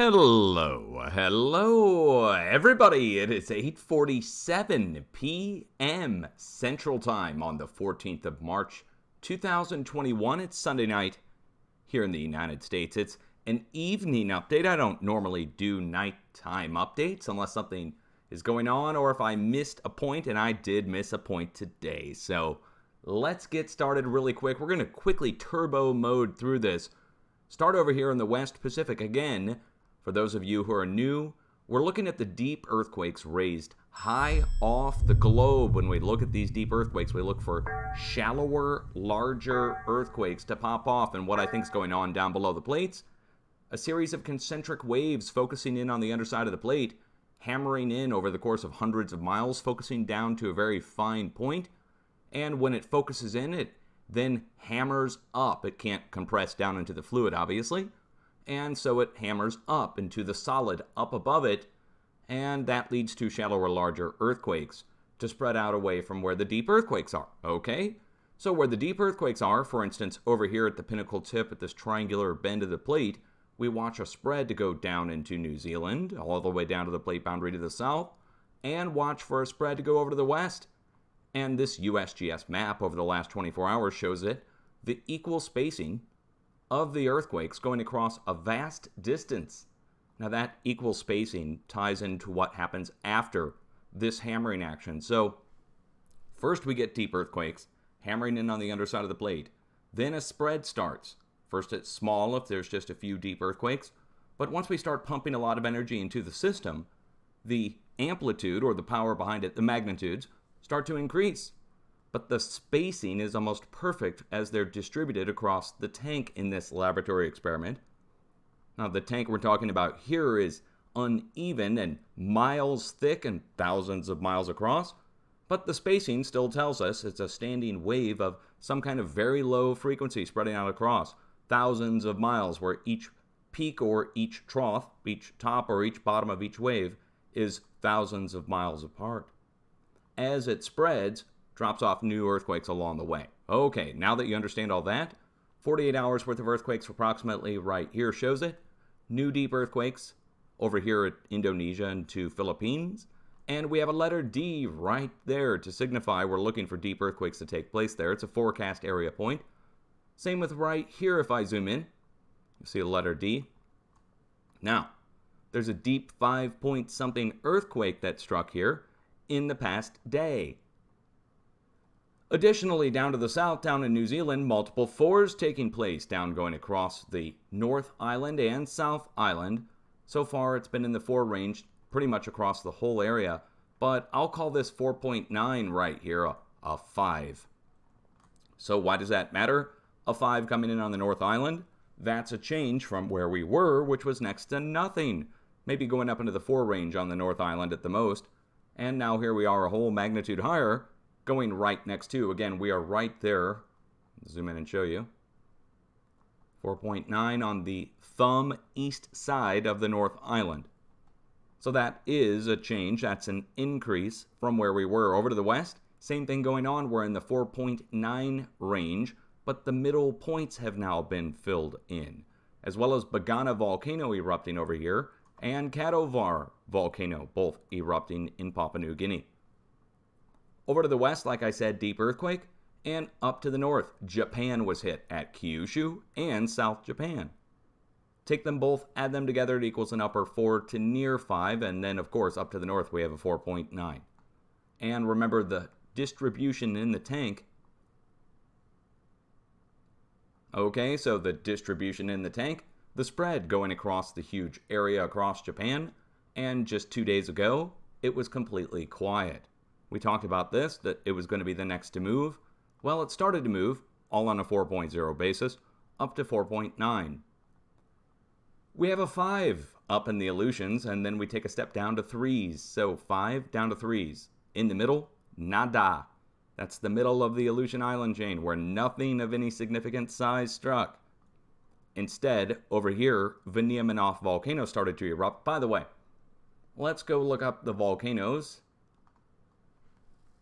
Hello, everybody. It is 8:47 p.m. Central Time on the 14th of March, 2021. It's Sunday night here in the United States. It's an evening update. I don't normally do nighttime updates unless something is going on or if I missed a point, and I did miss a point today. So let's get started really quick. We're going to quickly turbo mode through this. Start over here in the West Pacific again. For those of you who are new, we're looking at the deep earthquakes raised high off the globe. When we look at these deep earthquakes, we look for shallower, larger earthquakes to pop off. And what I think is going on down below the plates, a series of concentric waves focusing in on the underside of the plate, hammering in over the course of hundreds of miles, focusing down to a very fine point. And when it focuses in, it then hammers up. It can't compress down into the fluid, obviously. And so it hammers up into the solid up above it, and that leads to shallower, larger earthquakes to spread out away from where the deep earthquakes are, okay? So where the deep earthquakes are, for instance, over here at the pinnacle tip at this triangular bend of the plate, we watch a spread to go down into New Zealand, all the way down to the plate boundary to the south, and watch for a spread to go over to the west. And this USGS map over the last 24 hours shows it, the equal spacing of the earthquakes going across a vast distance. Now that equal spacing ties into what happens after this hammering action. So first we get deep earthquakes hammering in on the underside of the plate. Then a spread starts. First it's small if there's just a few deep earthquakes. But once we start pumping a lot of energy into the system, the amplitude or the power behind it, the magnitudes, start to increase. But the spacing is almost perfect as they're distributed across the tank in this laboratory experiment. Now, the tank we're talking about here is uneven and miles thick and thousands of miles across, but the spacing still tells us it's a standing wave of some kind of very low frequency spreading out across thousands of miles, where each peak or each trough, each top or each bottom of each wave is thousands of miles apart. As it spreads, drops off new earthquakes along the way. Okay, now that you understand all that, 48 hours worth of earthquakes approximately right here shows it. New deep earthquakes over here at Indonesia and to Philippines. And we have a letter D right there to signify we're looking for deep earthquakes to take place there. It's a forecast area point. Same with right here if I zoom in. You see a letter D. Now, there's a deep 5-point-something earthquake that struck here in the past day. Additionally, down to the south, down in New Zealand, multiple 4s taking place down going across the North Island and South Island. So far, it's been in the 4 range pretty much across the whole area, but I'll call this 4.9 right here a 5. So why does that matter? A 5 coming in on the North Island? That's a change from where we were, which was next to nothing. Maybe going up into the 4 range on the North Island at the most. And now here we are a whole magnitude higher, going right next to, again, we are right there. Zoom in and show you. 4.9 on the thumb east side of the North Island. So that is a change. That's an increase from where we were. Over to the west, same thing going on. We're in the 4.9 range, but the middle points have now been filled in, as well as Bagana volcano erupting over here and Katovar volcano, both erupting in Papua New Guinea. Over to the west, like I said, deep earthquake, and up to the north, Japan was hit at Kyushu and South Japan. Take them both, add them together, it equals an upper 4 to near 5, and then, of course, up to the north, we have a 4.9. And remember the distribution in the tank. Okay, so the distribution in the tank, the spread going across the huge area across Japan, and just 2 days ago, it was completely quiet. We talked about this, that it was going to be the next to move. Well, it started to move, all on a 4.0 basis, up to 4.9. We have a 5 up in the Aleutians, and then we take a step down to 3s. So 5 down to 3s. In the middle, nada. That's the middle of the Aleutian Island chain, where nothing of any significant size struck. Instead, over here, Vaniaminof volcano started to erupt. By the way, let's go look up the volcanoes.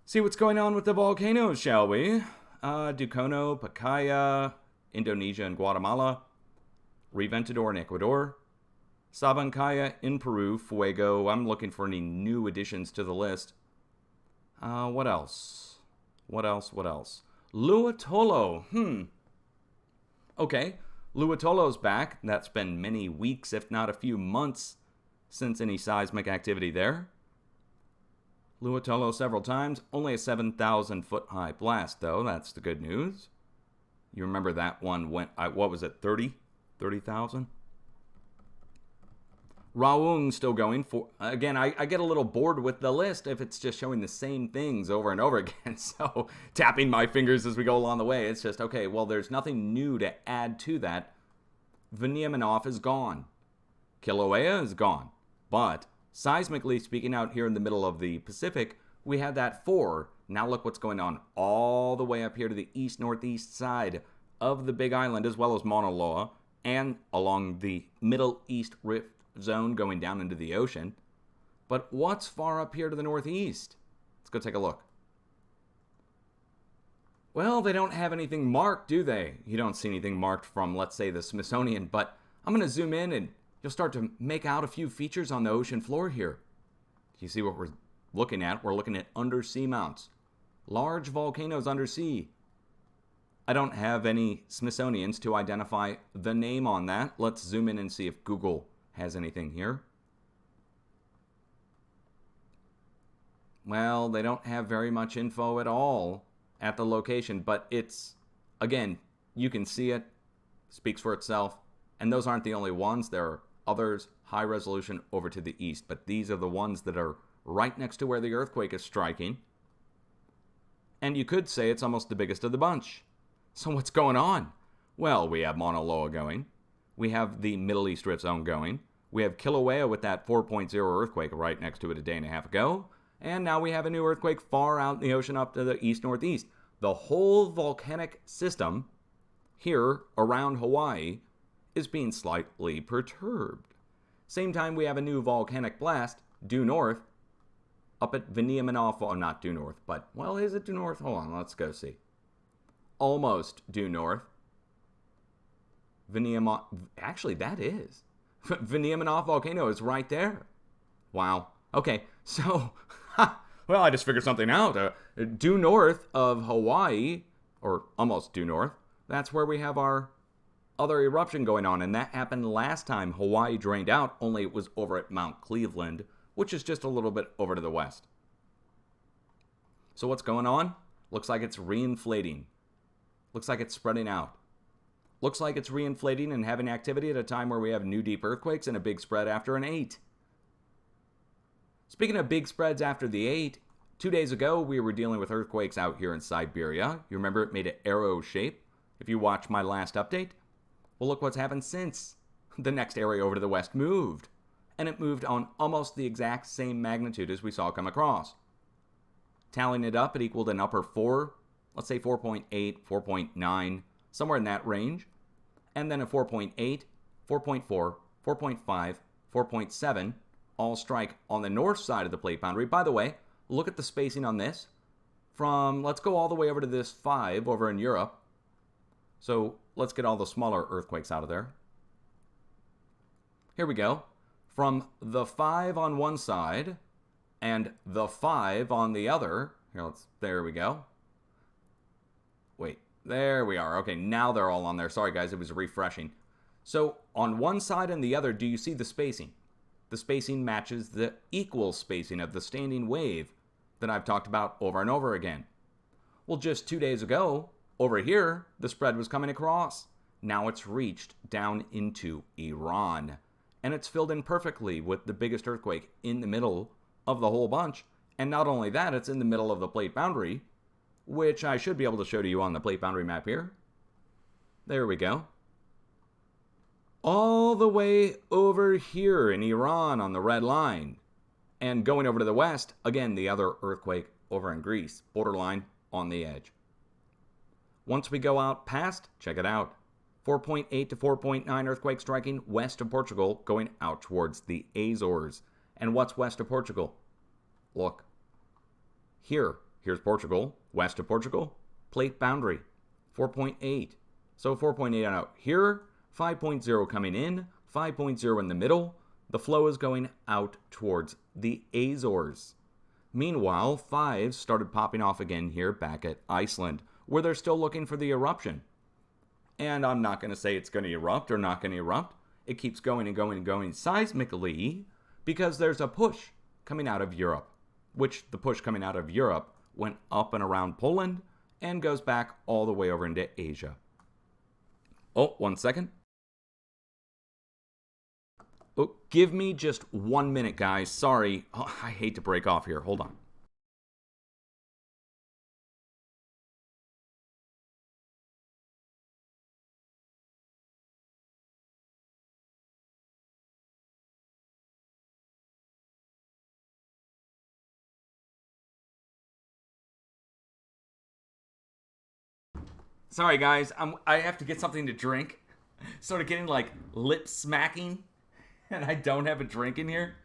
See what's going on with the volcanoes, shall we? Dukono, Pacaya, Indonesia and Guatemala, Reventador in Ecuador, Sabancaya in Peru, Fuego. I'm looking for any new additions to the list. What else? What else? Luatolo. Okay, Luatolo's back. That's been many weeks, if not a few months, since any seismic activity there. Luatolo several times. Only a 7,000 foot high blast, though. That's the good news. You remember that one went, what was it, 30,000? Raung still going. Again, I get a little bored with the list if it's just showing the same things over and over again. So tapping my fingers as we go along the way, it's just, okay, well, there's nothing new to add to that. Veniaminov is gone. Kilauea is gone. But seismically speaking, out here in the middle of the Pacific, we had that 4. Now look what's going on all the way up here to the east-northeast side of the Big Island, as well as Mauna Loa, and along the Middle East Rift zone going down into the ocean. But what's far up here to the northeast? Let's go take a look. Well, they don't have anything marked, do they? You don't see anything marked from, let's say, the Smithsonian, but I'm going to zoom in and you'll start to make out a few features on the ocean floor here. You see what we're looking at? We're looking at undersea mounts. Large volcanoes undersea. I don't have any Smithsonians to identify the name on that. Let's zoom in and see if Google has anything here. Well, they don't have very much info at all at the location, but it's, again, you can see it, speaks for itself, and those aren't the only ones. There are others, high resolution over to the east, but these are the ones that are right next to where the earthquake is striking. And you could say it's almost the biggest of the bunch. So what's going on? Well, we have Mauna Loa going. We have the Middle East Rift Zone going. We have Kilauea with that 4.0 earthquake right next to it a day and a half ago. And now we have a new earthquake far out in the ocean up to the east-northeast. The whole volcanic system here around Hawaii is being slightly perturbed. Same time we have a new volcanic blast due north up at Veniaminov. Oh, not due north, but, well, is it due north? Hold on, let's go see. Almost due north. Actually, that is. Veniaminov volcano is right there. Wow. Okay, so, well, I just figured something out. Due north of Hawaii, or almost due north, that's where we have our other eruption going on, and that happened last time Hawaii drained out, only it was over at Mount Cleveland, which is just a little bit over to the west. So what's going on? Looks like it's reinflating. Looks like it's spreading out. Looks like it's reinflating and having activity at a time where we have new deep earthquakes and a big spread after an 8. Speaking of big spreads after the 8, 2 days ago we were dealing with earthquakes out here in Siberia. You remember it made an arrow shape if you watched my last update? Well, look what's happened since. The next area over to the west moved. And it moved on almost the exact same magnitude as we saw come across. Tallying it up, it equaled an upper 4, let's say 4.8, 4.9, somewhere in that range. And then a 4.8, 4.4, 4.5, 4.7, all strike on the north side of the plate boundary. By the way, look at the spacing on this. From, let's go all the way over to this 5 over in Europe. So let's get all the smaller earthquakes out of there. Here we go. From the 5 on one side and the 5 on the other. There we go. Wait, there we are. Okay, now they're all on there. Sorry, guys, it was refreshing. So on one side and the other, do you see the spacing? The spacing matches the equal spacing of the standing wave that I've talked about over and over again. Well, just 2 days ago, over here, the spread was coming across. Now it's reached down into Iran. And it's filled in perfectly with the biggest earthquake in the middle of the whole bunch. And not only that, it's in the middle of the plate boundary, which I should be able to show to you on the plate boundary map here. There we go. All the way over here in Iran on the red line. And going over to the west, again, the other earthquake over in Greece, borderline on the edge. Once we go out past, check it out. 4.8 to 4.9 earthquake striking west of Portugal, going out towards the Azores. And what's west of Portugal? Look. Here's Portugal. West of Portugal, plate boundary, 4.8. So 4.8 out here, 5.0 coming in, 5.0 in the middle, The flow is going out towards the Azores. Meanwhile, 5s started popping off again here back at Iceland, where they're still looking for the eruption. And I'm not going to say it's going to erupt or not going to erupt. It keeps going and going and going seismically because there's a push coming out of Europe, which the push coming out of Europe went up and around Poland and goes back all the way over into Asia. Oh, 1 second. Oh, give me just 1 minute, guys. Sorry. Oh, I hate to break off here. Hold on. Sorry, guys. I have to get something to drink. Sort of getting like lip smacking, and I don't have a drink in here.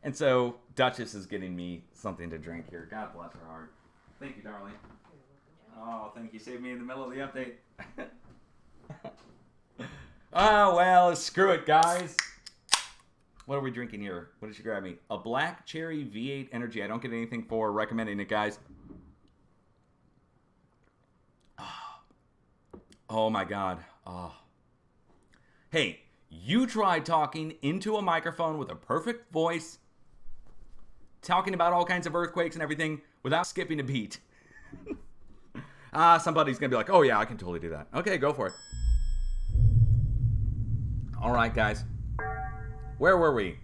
And so Duchess is getting me something to drink here. God bless her heart. Thank you, darling. Oh, thank you. Saved me in the middle of the update. Oh, well, screw it, guys. What are we drinking here? What did she grab me? A Black Cherry V8 Energy. I don't get anything for recommending it, guys. Oh, my God. Oh. Hey, you try talking into a microphone with a perfect voice, talking about all kinds of earthquakes and everything without skipping a beat. Somebody's going to be like, oh, yeah, I can totally do that. Okay, go for it. All right, guys. Where were we?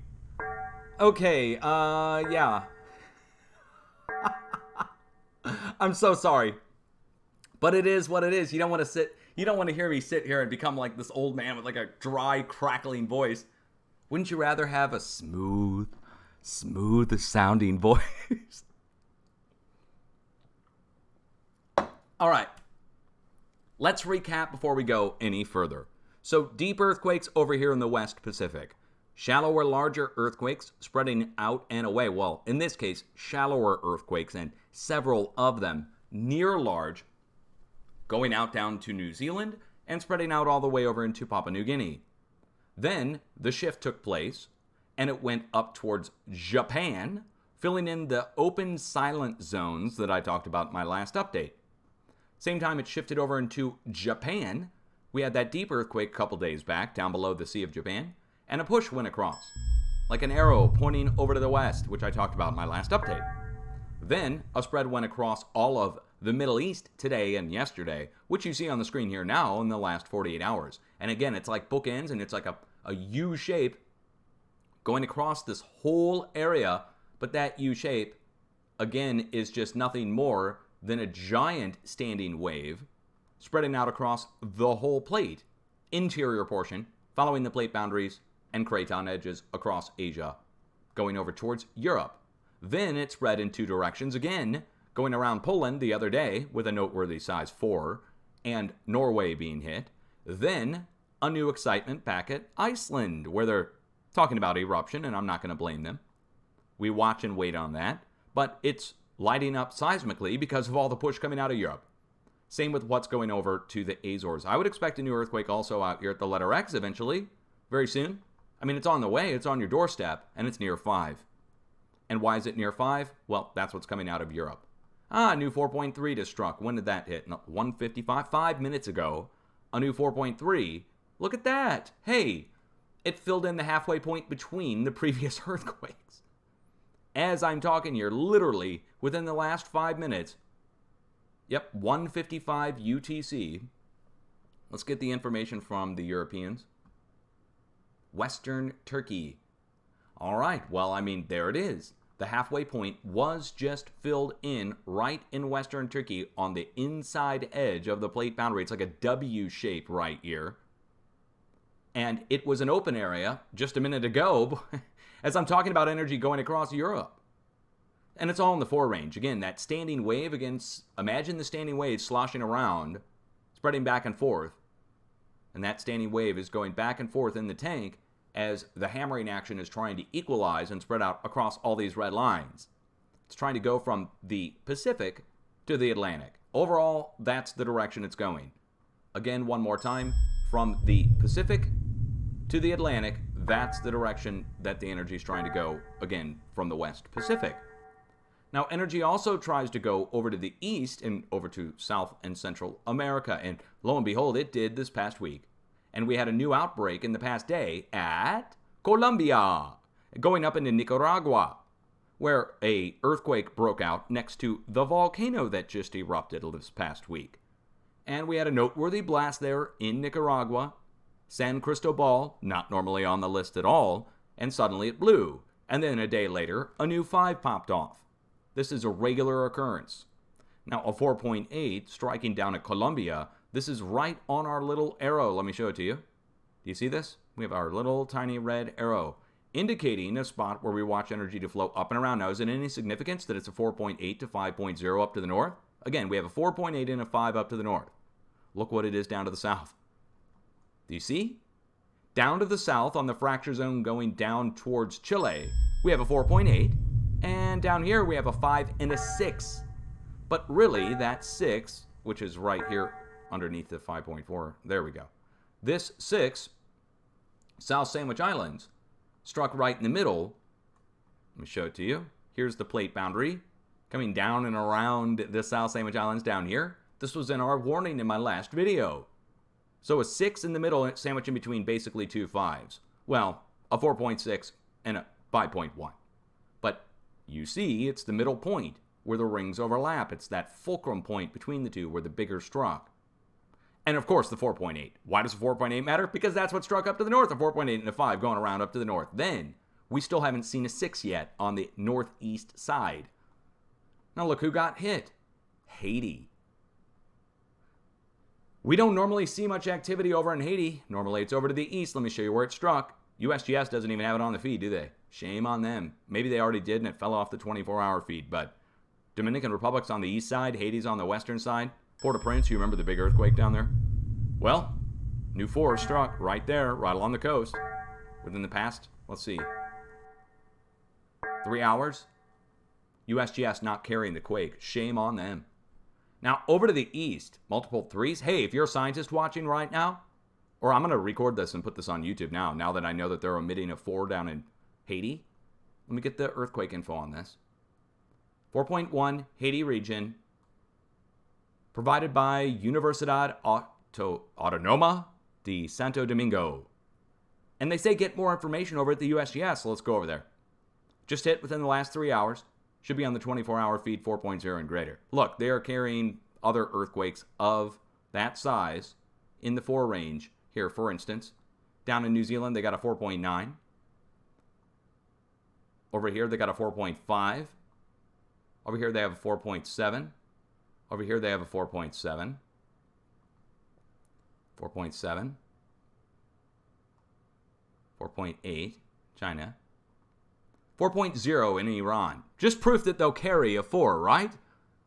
Okay, yeah. I'm so sorry. But it is what it is. You don't want to hear me sit here and become like this old man with like a dry, crackling voice. Wouldn't you rather have a smooth sounding voice? All right. Let's recap before we go any further. So, deep earthquakes over here in the West Pacific. Shallower, larger earthquakes spreading out and away. Well, in this case, shallower earthquakes and several of them near large, going out down to New Zealand and spreading out all the way over into Papua New Guinea. Then the shift took place and it went up towards Japan, filling in the open silent zones that I talked about in my last update. Same time it shifted over into Japan, we had that deep earthquake a couple days back down below the Sea of Japan, and a push went across, like an arrow pointing over to the west, which I talked about in my last update. Then a spread went across all of the Middle East today and yesterday, which you see on the screen here now in the last 48 hours. And again, it's like bookends, and it's like a U shape going across this whole area, but that U shape, again, is just nothing more than a giant standing wave spreading out across the whole plate, interior portion, following the plate boundaries and craton edges across Asia, going over towards Europe. Then it spread in two directions again, going around Poland the other day with a noteworthy size 4, and Norway being hit. Then a new excitement back at Iceland, where they're talking about eruption, and I'm not going to blame them. We watch and wait on that, but it's lighting up seismically because of all the push coming out of Europe. Same with what's going over to the Azores. I would expect a new earthquake also out here at the letter X eventually, very soon. I mean, it's on the way, it's on your doorstep, and it's near 5. And why is it near 5? Well, that's what's coming out of Europe. A new 4.3 just struck. When did that hit? 1:55, 5 minutes ago. A new 4.3. Look at that. Hey, it filled in the halfway point between the previous earthquakes. As I'm talking here, literally within the last 5 minutes. Yep, 1:55 UTC. Let's get the information from the Europeans. Western Turkey. All right, well, I mean, there it is. The halfway point was just filled in right in Western Turkey on the inside edge of the plate boundary. It's like a W shape right here. And it was an open area just a minute ago as I'm talking about energy going across Europe. And it's all in the 4 range. Again, that standing wave against, imagine the standing wave sloshing around, spreading back and forth. And that standing wave is going back and forth in the tank as the hammering action is trying to equalize and spread out across all these red lines. It's trying to go from the Pacific to the Atlantic. Overall, that's the direction it's going. Again, one more time, from the Pacific to the Atlantic, that's the direction that the energy is trying to go, again, from the West Pacific. Now, energy also tries to go over to the east and over to South and Central America. And lo and behold, it did this past week. And we had a new outbreak in the past day at Colombia, going up into Nicaragua, where a earthquake broke out next to the volcano that just erupted this past week. And we had a noteworthy blast there in Nicaragua. San Cristobal, not normally on the list at all, and suddenly it blew. And then a day later, a new 5 popped off. This is a regular occurrence. Now, a 4.8 striking down at Colombia, this is right on our little arrow. Let me show it to you. Do you see this? We have our little tiny red arrow indicating a spot where we watch energy to flow up and around. Now, is it any significance that it's a 4.8 to 5.0 up to the north? Again, we have a 4.8 and a 5 up to the north. Look what it is down to the south. Do you see? Down to the south on the fracture zone going down towards Chile, we have a 4.8. And down here we have a 5 and a 6. But really, that 6, which is right here underneath the 5.4, there we go. This 6, South Sandwich Islands, struck right in the middle. Let me show it to you. Here's the plate boundary coming down and around the South Sandwich Islands down here. This was in our warning in my last video. So a 6 in the middle, sandwiched in between basically 2 5s. Well, a 4.6 and a 5.1. But you see, it's the middle point where the rings overlap. It's that fulcrum point between the two where the bigger struck. And of course, the 4.8. Why does the 4.8 matter? Because that's what struck up to the north, a 4.8 and a 5 going around up to the north. Then, we still haven't seen a 6 yet on the northeast side. Now look who got hit. Haiti. We don't normally see much activity over in Haiti. Normally it's over to the east. Let me show you where it struck. USGS doesn't even have it on the feed, do they? Shame on them. Maybe they already did and it fell off the 24-hour feed, but Dominican Republic's on the east side, Haiti's on the western side. Port-au-Prince, you remember the big earthquake down there? Well, new 4 struck right there, right along the coast. Within the past, let's see, 3 hours. USGS not carrying the quake. Shame on them. Now, over to the east, multiple 3s. Hey, if you're a scientist watching right now, or I'm going to record this and put this on YouTube now that I know that they're omitting a 4 down in Haiti. Let me get the earthquake info on this. 4.1, Haiti region, provided by Universidad Autónoma de Santo Domingo. And they say get more information over at the USGS, so let's go over there. Just hit within the last 3 hours. Should be on the 24-hour feed 4.0 and greater. Look, they are carrying other earthquakes of that size in the 4 range. Here, for instance, down in New Zealand, they got a 4.9. Over here, they got a 4.5. Over here, they have a 4.7. Over here, they have a 4.7. 4.7. 4.8, China. 4.0 in Iran. Just proof that they'll carry a 4, right?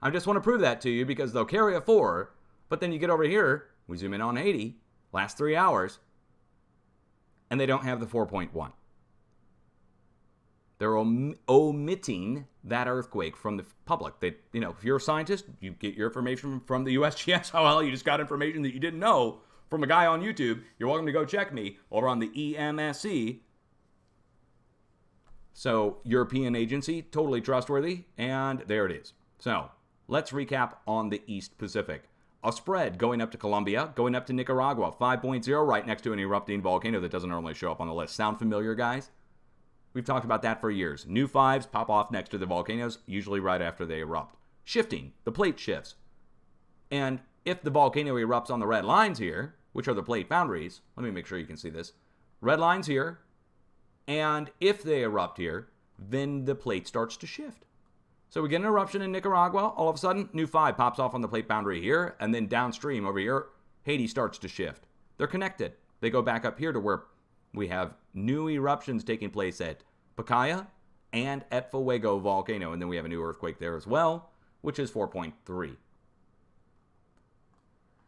I just want to prove that to you because they'll carry a 4, but then you get over here, we zoom in on 80, last 3 hours, and they don't have the 4.1. They're omitting that earthquake from the public. They, if you're a scientist, you get your information from the USGS. Oh, well, you just got information that you didn't know from a guy on YouTube. You're welcome to go check me over on the EMSC. So, European agency, totally trustworthy, and there it is. So, let's recap on the East Pacific. A spread going up to Colombia, going up to Nicaragua, 5.0 right next to an erupting volcano that doesn't normally show up on the list. Sound familiar, guys? We've talked about that for years. New 5s pop off next to the volcanoes, usually right after they erupt. Shifting, the plate shifts. And if the volcano erupts on the red lines here, which are the plate boundaries, let me make sure you can see this. Red lines here, and if they erupt here, then the plate starts to shift. So we get an eruption in Nicaragua, all of a sudden, new 5 pops off on the plate boundary here, and then downstream over here, Haiti starts to shift. They're connected. They go back up here to where we have new eruptions taking place at Pacaya and at Fuego volcano, and then we have a new earthquake there as well, which is 4.3.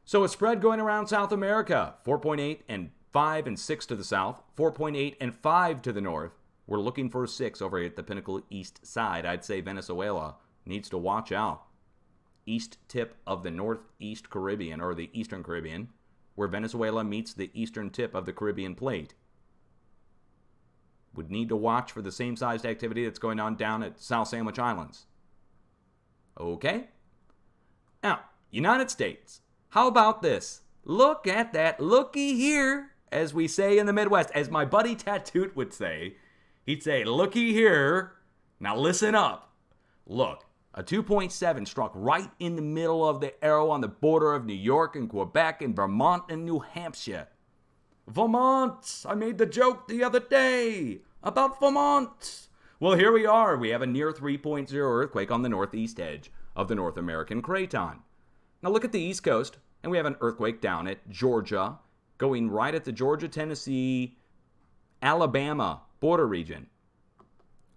So a spread going around South America, 4.8 and 5 and 6 to the south, 4.8 and 5 to the north. We're looking for a 6 over at the Pinnacle East side. I'd say Venezuela needs to watch out. East tip of the Northeast Caribbean, or the Eastern Caribbean, where Venezuela meets the eastern tip of the Caribbean plate. would need to watch for the same sized activity that's going on down at South Sandwich Islands. Okay? Now, United States. How about this? Look at that. Looky here, as we say in the Midwest. As my buddy Tattooed would say, he'd say, looky here. Now listen up. Look, a 2.7 struck right in the middle of the arrow on the border of New York and Quebec and Vermont and New Hampshire. Vermont! I made the joke the other day about Vermont. Well, here we are. We have a near 3.0 earthquake on the northeast edge of the North American Craton. Now look at the East Coast, and we have an earthquake down at Georgia, going right at the Georgia, Tennessee, Alabama border region.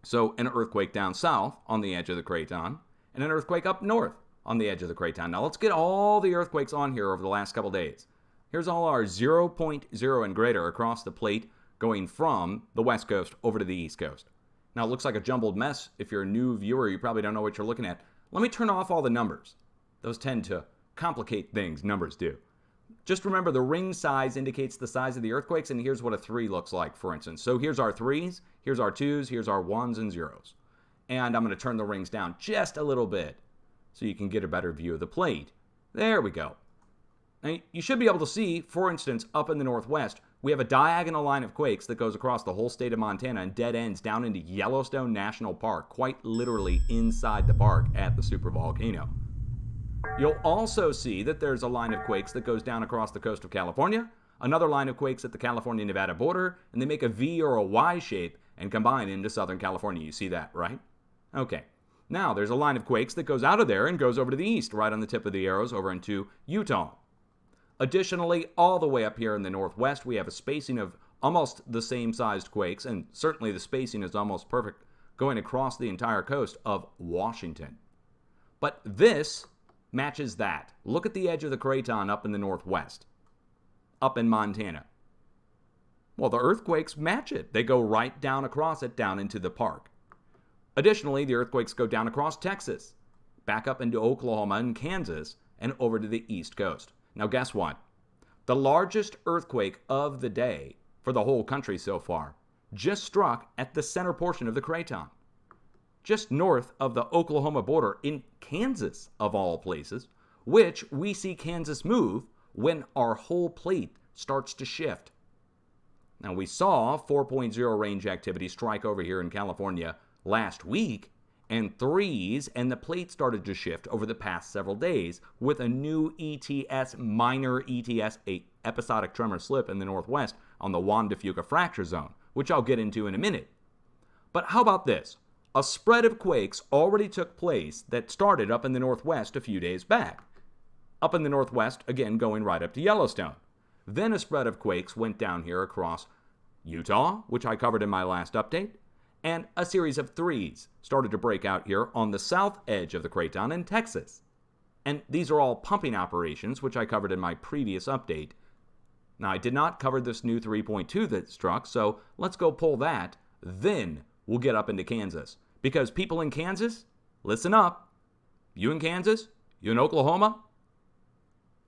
So an earthquake down south on the edge of the Craton, and an earthquake up north on the edge of the Craton. Now let's get all the earthquakes on here over the last couple days. Here's all our 0.0 and greater across the plate going from the West Coast over to the East Coast. Now it looks like a jumbled mess. If you're a new viewer, you probably don't know what you're looking at. Let me turn off all the numbers. Those tend to complicate things, numbers do. Just remember the ring size indicates the size of the earthquakes, and here's what a 3 looks like, for instance. So here's our 3s, here's our 2s, here's our 1s and 0s. And I'm going to turn the rings down just a little bit so you can get a better view of the plate. There we go. Now, you should be able to see, for instance, up in the northwest, we have a diagonal line of quakes that goes across the whole state of Montana and dead ends down into Yellowstone National Park, quite literally inside the park at the supervolcano. You'll also see that there's a line of quakes that goes down across the coast of California, another line of quakes at the California-Nevada border, and they make a V or a Y shape and combine into Southern California. You see that, right? Okay. Now, there's a line of quakes that goes out of there and goes over to the east, right on the tip of the arrows, over into Utah. Additionally, all the way up here in the northwest, we have a spacing of almost the same sized quakes, and certainly the spacing is almost perfect, going across the entire coast of Washington. But this matches that. Look at the edge of the Craton up in the northwest, up in Montana. Well, the earthquakes match it. They go right down across it, down into the park. Additionally, the earthquakes go down across Texas, back up into Oklahoma and Kansas, and over to the East Coast. Now, guess what? The largest earthquake of the day for the whole country so far just struck at the center portion of the Craton, just north of the Oklahoma border in Kansas, of all places, which we see Kansas move when our whole plate starts to shift. Now, we saw 4.0 range activity strike over here in California last week, and 3s, and the plate started to shift over the past several days with a new ETS, minor ETS, a episodic tremor slip in the northwest on the Juan de Fuca fracture zone, which I'll get into in a minute. But how about this? A spread of quakes already took place that started up in the northwest a few days back. Up in the northwest, again going right up to Yellowstone. Then a spread of quakes went down here across Utah, which I covered in my last update, and a series of 3s started to break out here on the south edge of the Craton in Texas. And these are all pumping operations, which I covered in my previous update. Now, I did not cover this new 3.2 that struck, so let's go pull that. Then we'll get up into Kansas. Because people in Kansas, listen up. You in Kansas? You in Oklahoma?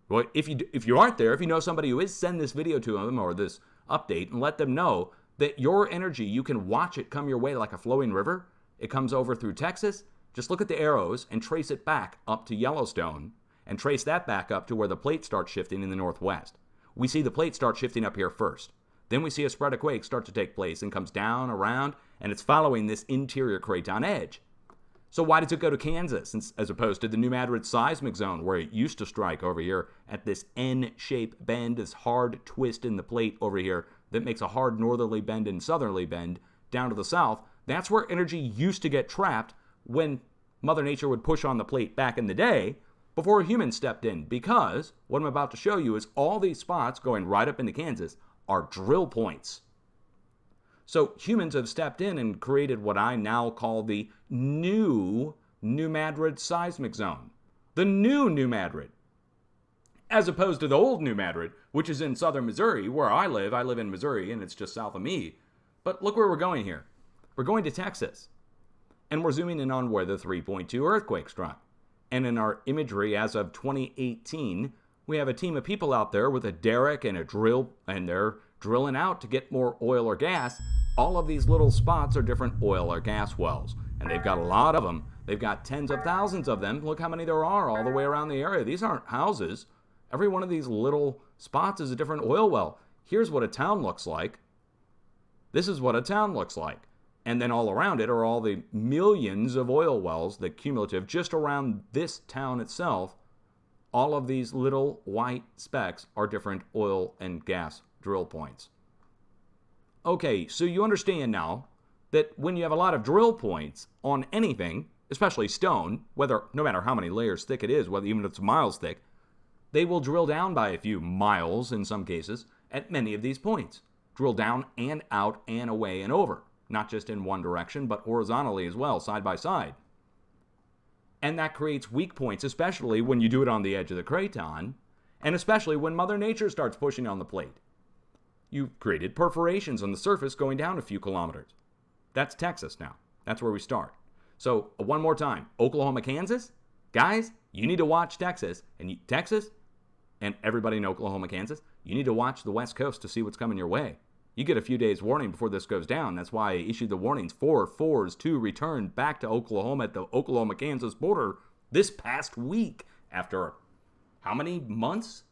Well, if you aren't there, if you know somebody who is, send this video to them or this update and let them know that your energy, you can watch it come your way like a flowing river. It comes over through Texas. Just look at the arrows and trace it back up to Yellowstone and trace that back up to where the plate starts shifting in the northwest. We see the plate start shifting up here first. Then we see a spread of quakes start to take place and comes down around, and it's following this interior Craton edge. So why does it go to Kansas as opposed to the New Madrid seismic zone where it used to strike over here at this N-shaped bend, this hard twist in the plate over here that makes a hard northerly bend and southerly bend down to the south? That's where energy used to get trapped when Mother Nature would push on the plate back in the day before humans stepped in, because what I'm about to show you is all these spots going right up into Kansas are drill points. So humans have stepped in and created what I now call the new New Madrid seismic zone. The new New Madrid. As opposed to the old New Madrid, which is in southern Missouri, where I live. I live in Missouri, and it's just south of me. But look where we're going here. We're going to Texas. And we're zooming in on where the 3.2 earthquake struck. And in our imagery as of 2018, we have a team of people out there with a derrick and a drill, and they're drilling out to get more oil or gas all of these little spots are different oil or gas wells, and they've got a lot of them. They've got tens of thousands of them. Look how many there are all the way around the area. These aren't houses. Every one of these little spots is a different oil well. Here's what a town looks like. This is what a town looks like. And then all around it are all the millions of oil wells, the cumulative, just around this town itself. All of these little white specks are different oil and gas drill points. Okay, so you understand now that when you have a lot of drill points on anything, especially stone, no matter how many layers thick it is, whether even if it's miles thick, they will drill down by a few miles in some cases at many of these points. Drill down and out and away and over, not just in one direction, but horizontally as well, side by side. And that creates weak points, especially when you do it on the edge of the craton, and especially when Mother Nature starts pushing on the plate. You've created perforations on the surface going down a few kilometers. That's Texas now. That's where we start. So one more time, Oklahoma, Kansas. Guys, you need to watch Texas. Texas and everybody in Oklahoma, Kansas, you need to watch the West Coast to see what's coming your way. You get a few days warning before this goes down. That's why I issued the warnings 4-4s to return back to Oklahoma at the Oklahoma-Kansas border this past week after how many months?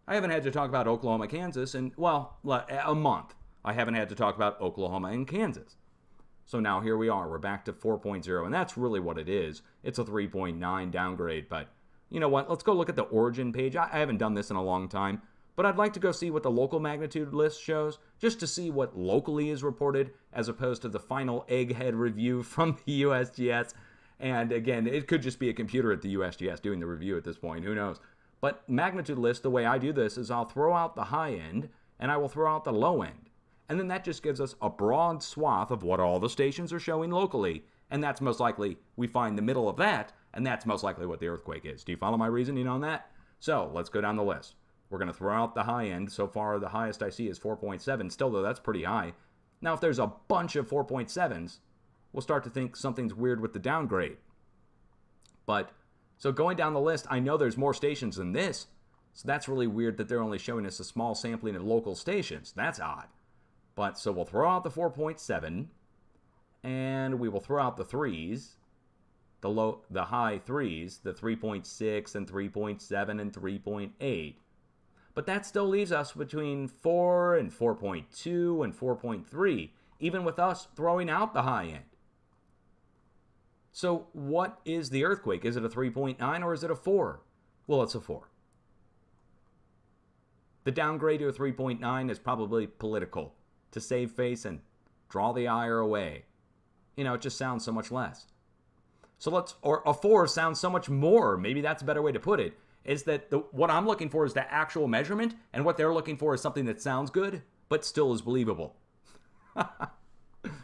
I haven't had to talk about Oklahoma, Kansas in, well, a month. I haven't had to talk about Oklahoma and Kansas. So now here we are. We're back to 4.0, and that's really what it is. It's a 3.9 downgrade, but you know what? Let's go look at the origin page. I haven't done this in a long time, but I'd like to go see what the local magnitude list shows, just to see what locally is reported, as opposed to the final egghead review from the USGS. And again, it could just be a computer at the USGS doing the review at this point. Who knows? But magnitude list, the way I do this is I'll throw out the high end, and I will throw out the low end. And then that just gives us a broad swath of what all the stations are showing locally. And that's most likely, we find the middle of that, and that's most likely what the earthquake is. Do you follow my reasoning on that? So let's go down the list. We're going to throw out the high end. So far, the highest I see is 4.7. Still, though, that's pretty high. Now, if there's a bunch of 4.7s, we'll start to think something's weird with the downgrade. But, so going down the list, I know there's more stations than this. So that's really weird that they're only showing us a small sampling of local stations. That's odd. But, so we'll throw out the 4.7, and we will throw out the 3s, the high 3s, the 3.6 and 3.7 and 3.8. But that still leaves us between 4 and 4.2 and 4.3, even with us throwing out the high end. So what is the earthquake? Is it a 3.9 or is it a 4? Well, it's a 4. The downgrade to a 3.9 is probably political, to save face and draw the ire away. You know, it just sounds so much less. So or a 4 sounds so much more. Maybe that's a better way to put it. Is that what I'm looking for is the actual measurement, and what they're looking for is something that sounds good, but still is believable.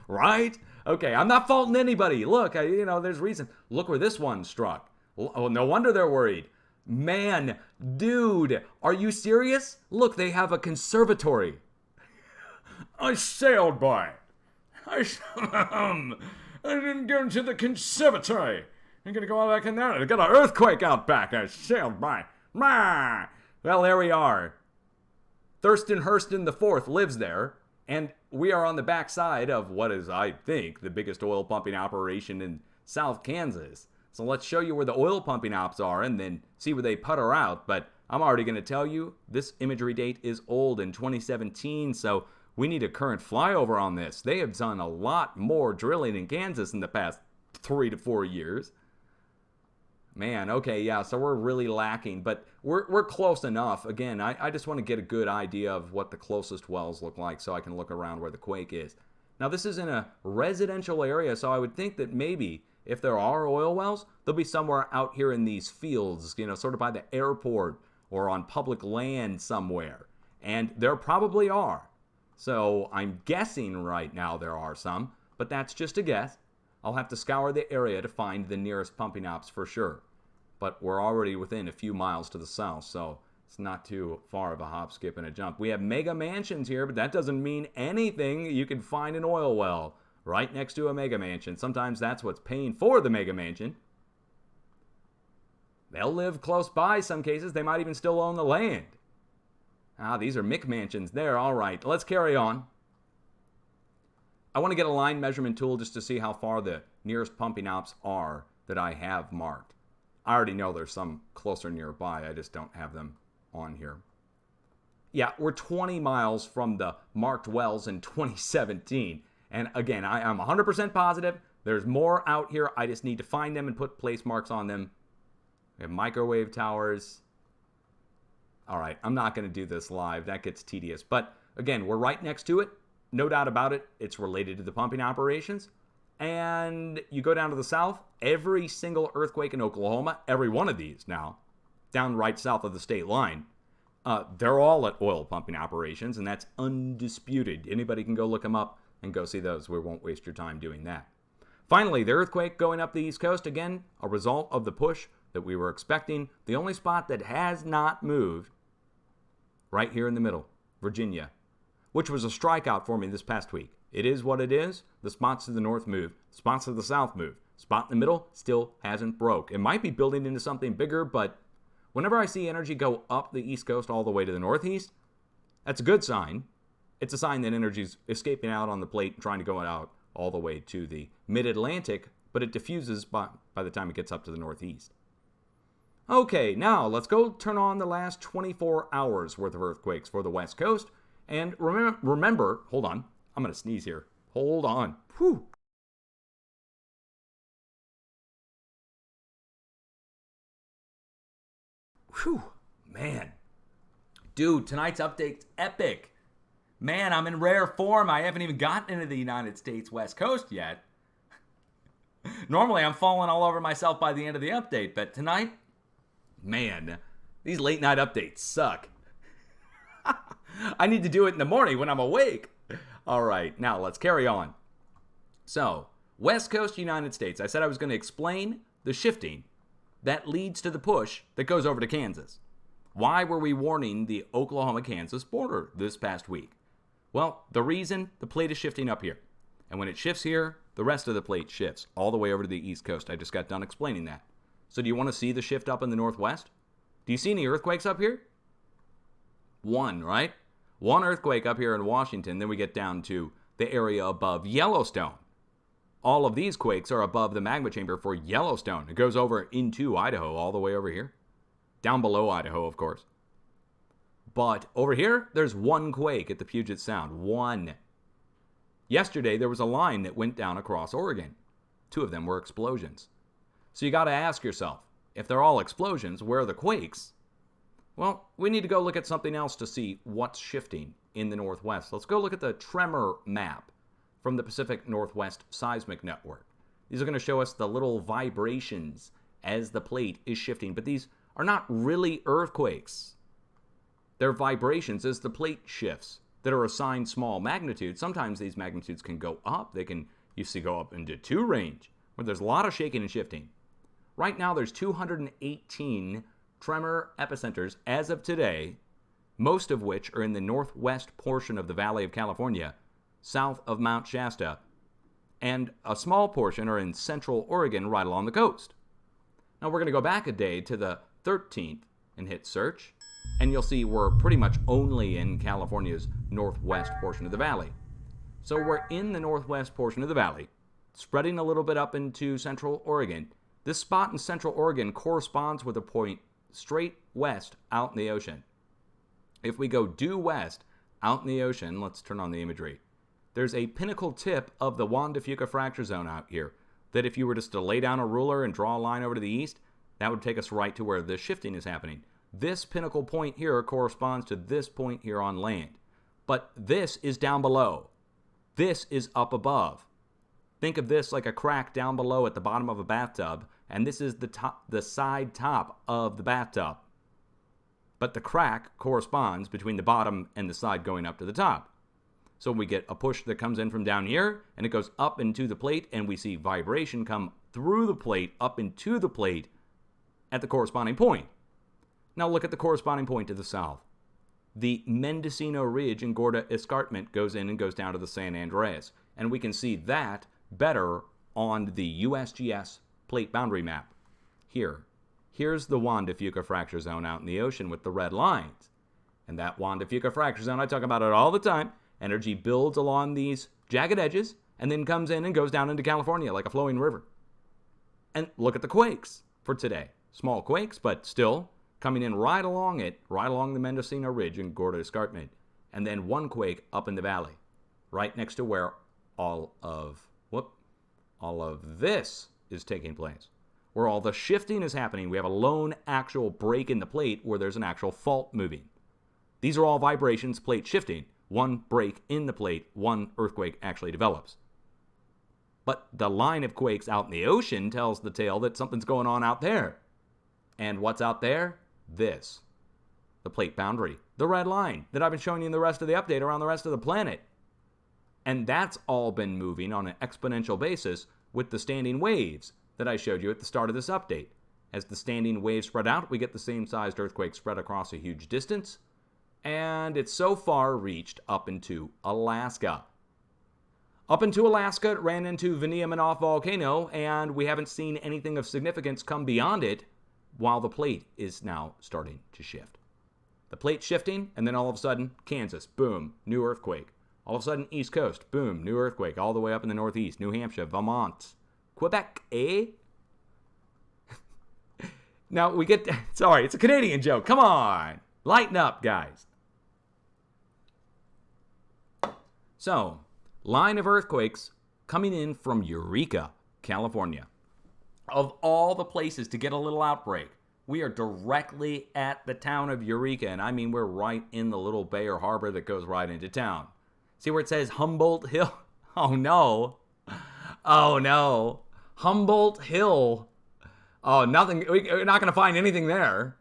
Right? Okay, I'm not faulting anybody. Look, there's reason. Look where this one struck. Oh, no wonder they're worried. Man, dude, are you serious? Look, they have a conservatory. I sailed by. I didn't go into the conservatory. I'm going to go out back in there. I got an earthquake out back. I sailed by. Well, there we are. Thurston Hurston IV lives there, and we are on the backside of what is, I think, the biggest oil pumping operation in South Kansas. So let's show you where the oil pumping ops are and then see where they putter out. But I'm already going to tell you, this imagery date is old, in 2017, so we need a current flyover on this. They have done a lot more drilling in Kansas in the past 3 to 4 years. Man, okay, yeah, so we're really lacking, but we're close enough. Again, I just want to get a good idea of what the closest wells look like so I can look around where the quake is. Now, this is in a residential area, so I would think that maybe if there are oil wells, they'll be somewhere out here in these fields, sort of by the airport or on public land somewhere. And there probably are. So I'm guessing right now there are some, but that's just a guess. I'll have to scour the area to find the nearest pumping ops for sure. But we're already within a few miles to the south, so it's not too far of a hop, skip, and a jump. We have mega mansions here, but that doesn't mean anything. You can find an oil well right next to a mega mansion. Sometimes that's what's paying for the mega mansion. They'll live close by some cases. They might even still own the land. These are McMansions there. All right, let's carry on. I want to get a line measurement tool just to see how far the nearest pumping ops are that I have marked. I already know there's some closer nearby. I just don't have them on here. Yeah, we're 20 miles from the marked wells in 2017. And again, I am 100% positive there's more out here. I just need to find them and put place marks on them. We have microwave towers. All right, I'm not going to do this live. That gets tedious. But again, we're right next to it. No doubt about it. It's related to the pumping operations. And you go down to the south, every single earthquake in Oklahoma, every one of these now, down right south of the state line, they're all at oil pumping operations, and that's undisputed. Anybody can go look them up and go see those. We won't waste your time doing that. Finally, the earthquake going up the East Coast, again, a result of the push that we were expecting. The only spot that has not moved, right here in the middle, Virginia, which was a strikeout for me this past week. It is what it is. The spots to the north move. Spots to the south move. Spot in the middle still hasn't broke. It might be building into something bigger, but whenever I see energy go up the East Coast all the way to the northeast, that's a good sign. It's a sign that energy's escaping out on the plate and trying to go out all the way to the mid-Atlantic, but it diffuses by the time it gets up to the northeast. Okay, now let's go turn on the last 24 hours worth of earthquakes for the West Coast. And remember, hold on, I'm going to sneeze here. Hold on. Whew. Whew, man. Dude, tonight's update's epic. Man, I'm in rare form. I haven't even gotten into the United States West Coast yet. Normally, I'm falling all over myself by the end of the update, but tonight, man, these late night updates suck. I need to do it in the morning when I'm awake. All right, now let's carry on. So, West Coast United States. I said I was going to explain the shifting that leads to the push that goes over to Kansas. Why were we warning the Oklahoma-Kansas border this past week? Well, the reason, the plate is shifting up here. And when it shifts here, the rest of the plate shifts all the way over to the East Coast. I just got done explaining that. So do you want to see the shift up in the Northwest? Do you see any earthquakes up here? One, right? One earthquake up here in Washington, then we get down to the area above Yellowstone. All of these quakes are above the magma chamber for Yellowstone. It goes over into Idaho, all the way over here. Down below Idaho, of course. But over here, there's one quake at the Puget Sound. One. Yesterday, there was a line that went down across Oregon. Two of them were explosions. So you got to ask yourself, if they're all explosions, where are the quakes? Well, we need to go look at something else to see what's shifting in the Northwest. Let's go look at the tremor map from the Pacific Northwest Seismic Network. These are going to show us the little vibrations as the plate is shifting, but these are not really earthquakes. They're vibrations as the plate shifts that are assigned small magnitudes. Sometimes these magnitudes can go up. They can, you see, go up into 2 range, where there's a lot of shaking and shifting. Right now, there's 218 tremor epicenters as of today, most of which are in the northwest portion of the Valley of California, south of Mount Shasta, and a small portion are in central Oregon right along the coast. Now we're going to go back a day to the 13th and hit search, and you'll see we're pretty much only in California's northwest portion of the valley. So we're in the northwest portion of the valley, spreading a little bit up into central Oregon. This spot in central Oregon corresponds with a point straight west out in the ocean. If we go due west out in the ocean, let's turn on the imagery. There's a pinnacle tip of the Juan de Fuca fracture zone out here that if you were just to lay down a ruler and draw a line over to the east, that would take us right to where the shifting is happening. This pinnacle point here corresponds to this point here on land. But this is down below. This is up above. Think of this like a crack down below at the bottom of a bathtub, and this is the side top of the bathtub. But the crack corresponds between the bottom and the side going up to the top. So we get a push that comes in from down here, and it goes up into the plate, and we see vibration come through the plate, up into the plate at the corresponding point. Now look at the corresponding point to the south. The Mendocino Ridge and Gorda Escarpment goes in and goes down to the San Andreas. And we can see that better on the USGS plate boundary map. Here's the Juan de Fuca fracture zone out in the ocean with the red lines. And that Juan de Fuca fracture zone, I talk about it all the time. Energy builds along these jagged edges, and then comes in and goes down into California like a flowing river. And look at the quakes for today. Small quakes, but still coming in right along the Mendocino Ridge and Gorda Escarpment. And then one quake up in the valley, right next to where all of this is taking place, where all the shifting is happening. We have a lone actual break in the plate where there's an actual fault moving. These are all vibrations, plate shifting. One break in the plate, one earthquake actually develops. But the line of quakes out in the ocean tells the tale that something's going on out there. And what's out there? This. The plate boundary. The red line that I've been showing you in the rest of the update around the rest of the planet. And that's all been moving on an exponential basis with the standing waves that I showed you at the start of this update. As the standing waves spread out, we get the same sized earthquake spread across a huge distance. And it's so far reached up into Alaska. Up into Alaska, it ran into Vaniaminoff volcano, and we haven't seen anything of significance come beyond it, while the plate is now starting to shift. The plate shifting, and then all of a sudden, Kansas, boom, new earthquake. All of a sudden, East Coast, boom, new earthquake, all the way up in the Northeast, New Hampshire, Vermont, Quebec, eh? Now, sorry, it's a Canadian joke, come on, lighten up, guys. So, line of earthquakes coming in from Eureka, California. Of all the places to get a little outbreak, we are directly at the town of Eureka, and I mean we're right in the little bay or harbor that goes right into town. See where it says Humboldt Hill? Oh no. Oh no. Humboldt Hill. Oh, nothing. We're not going to find anything there.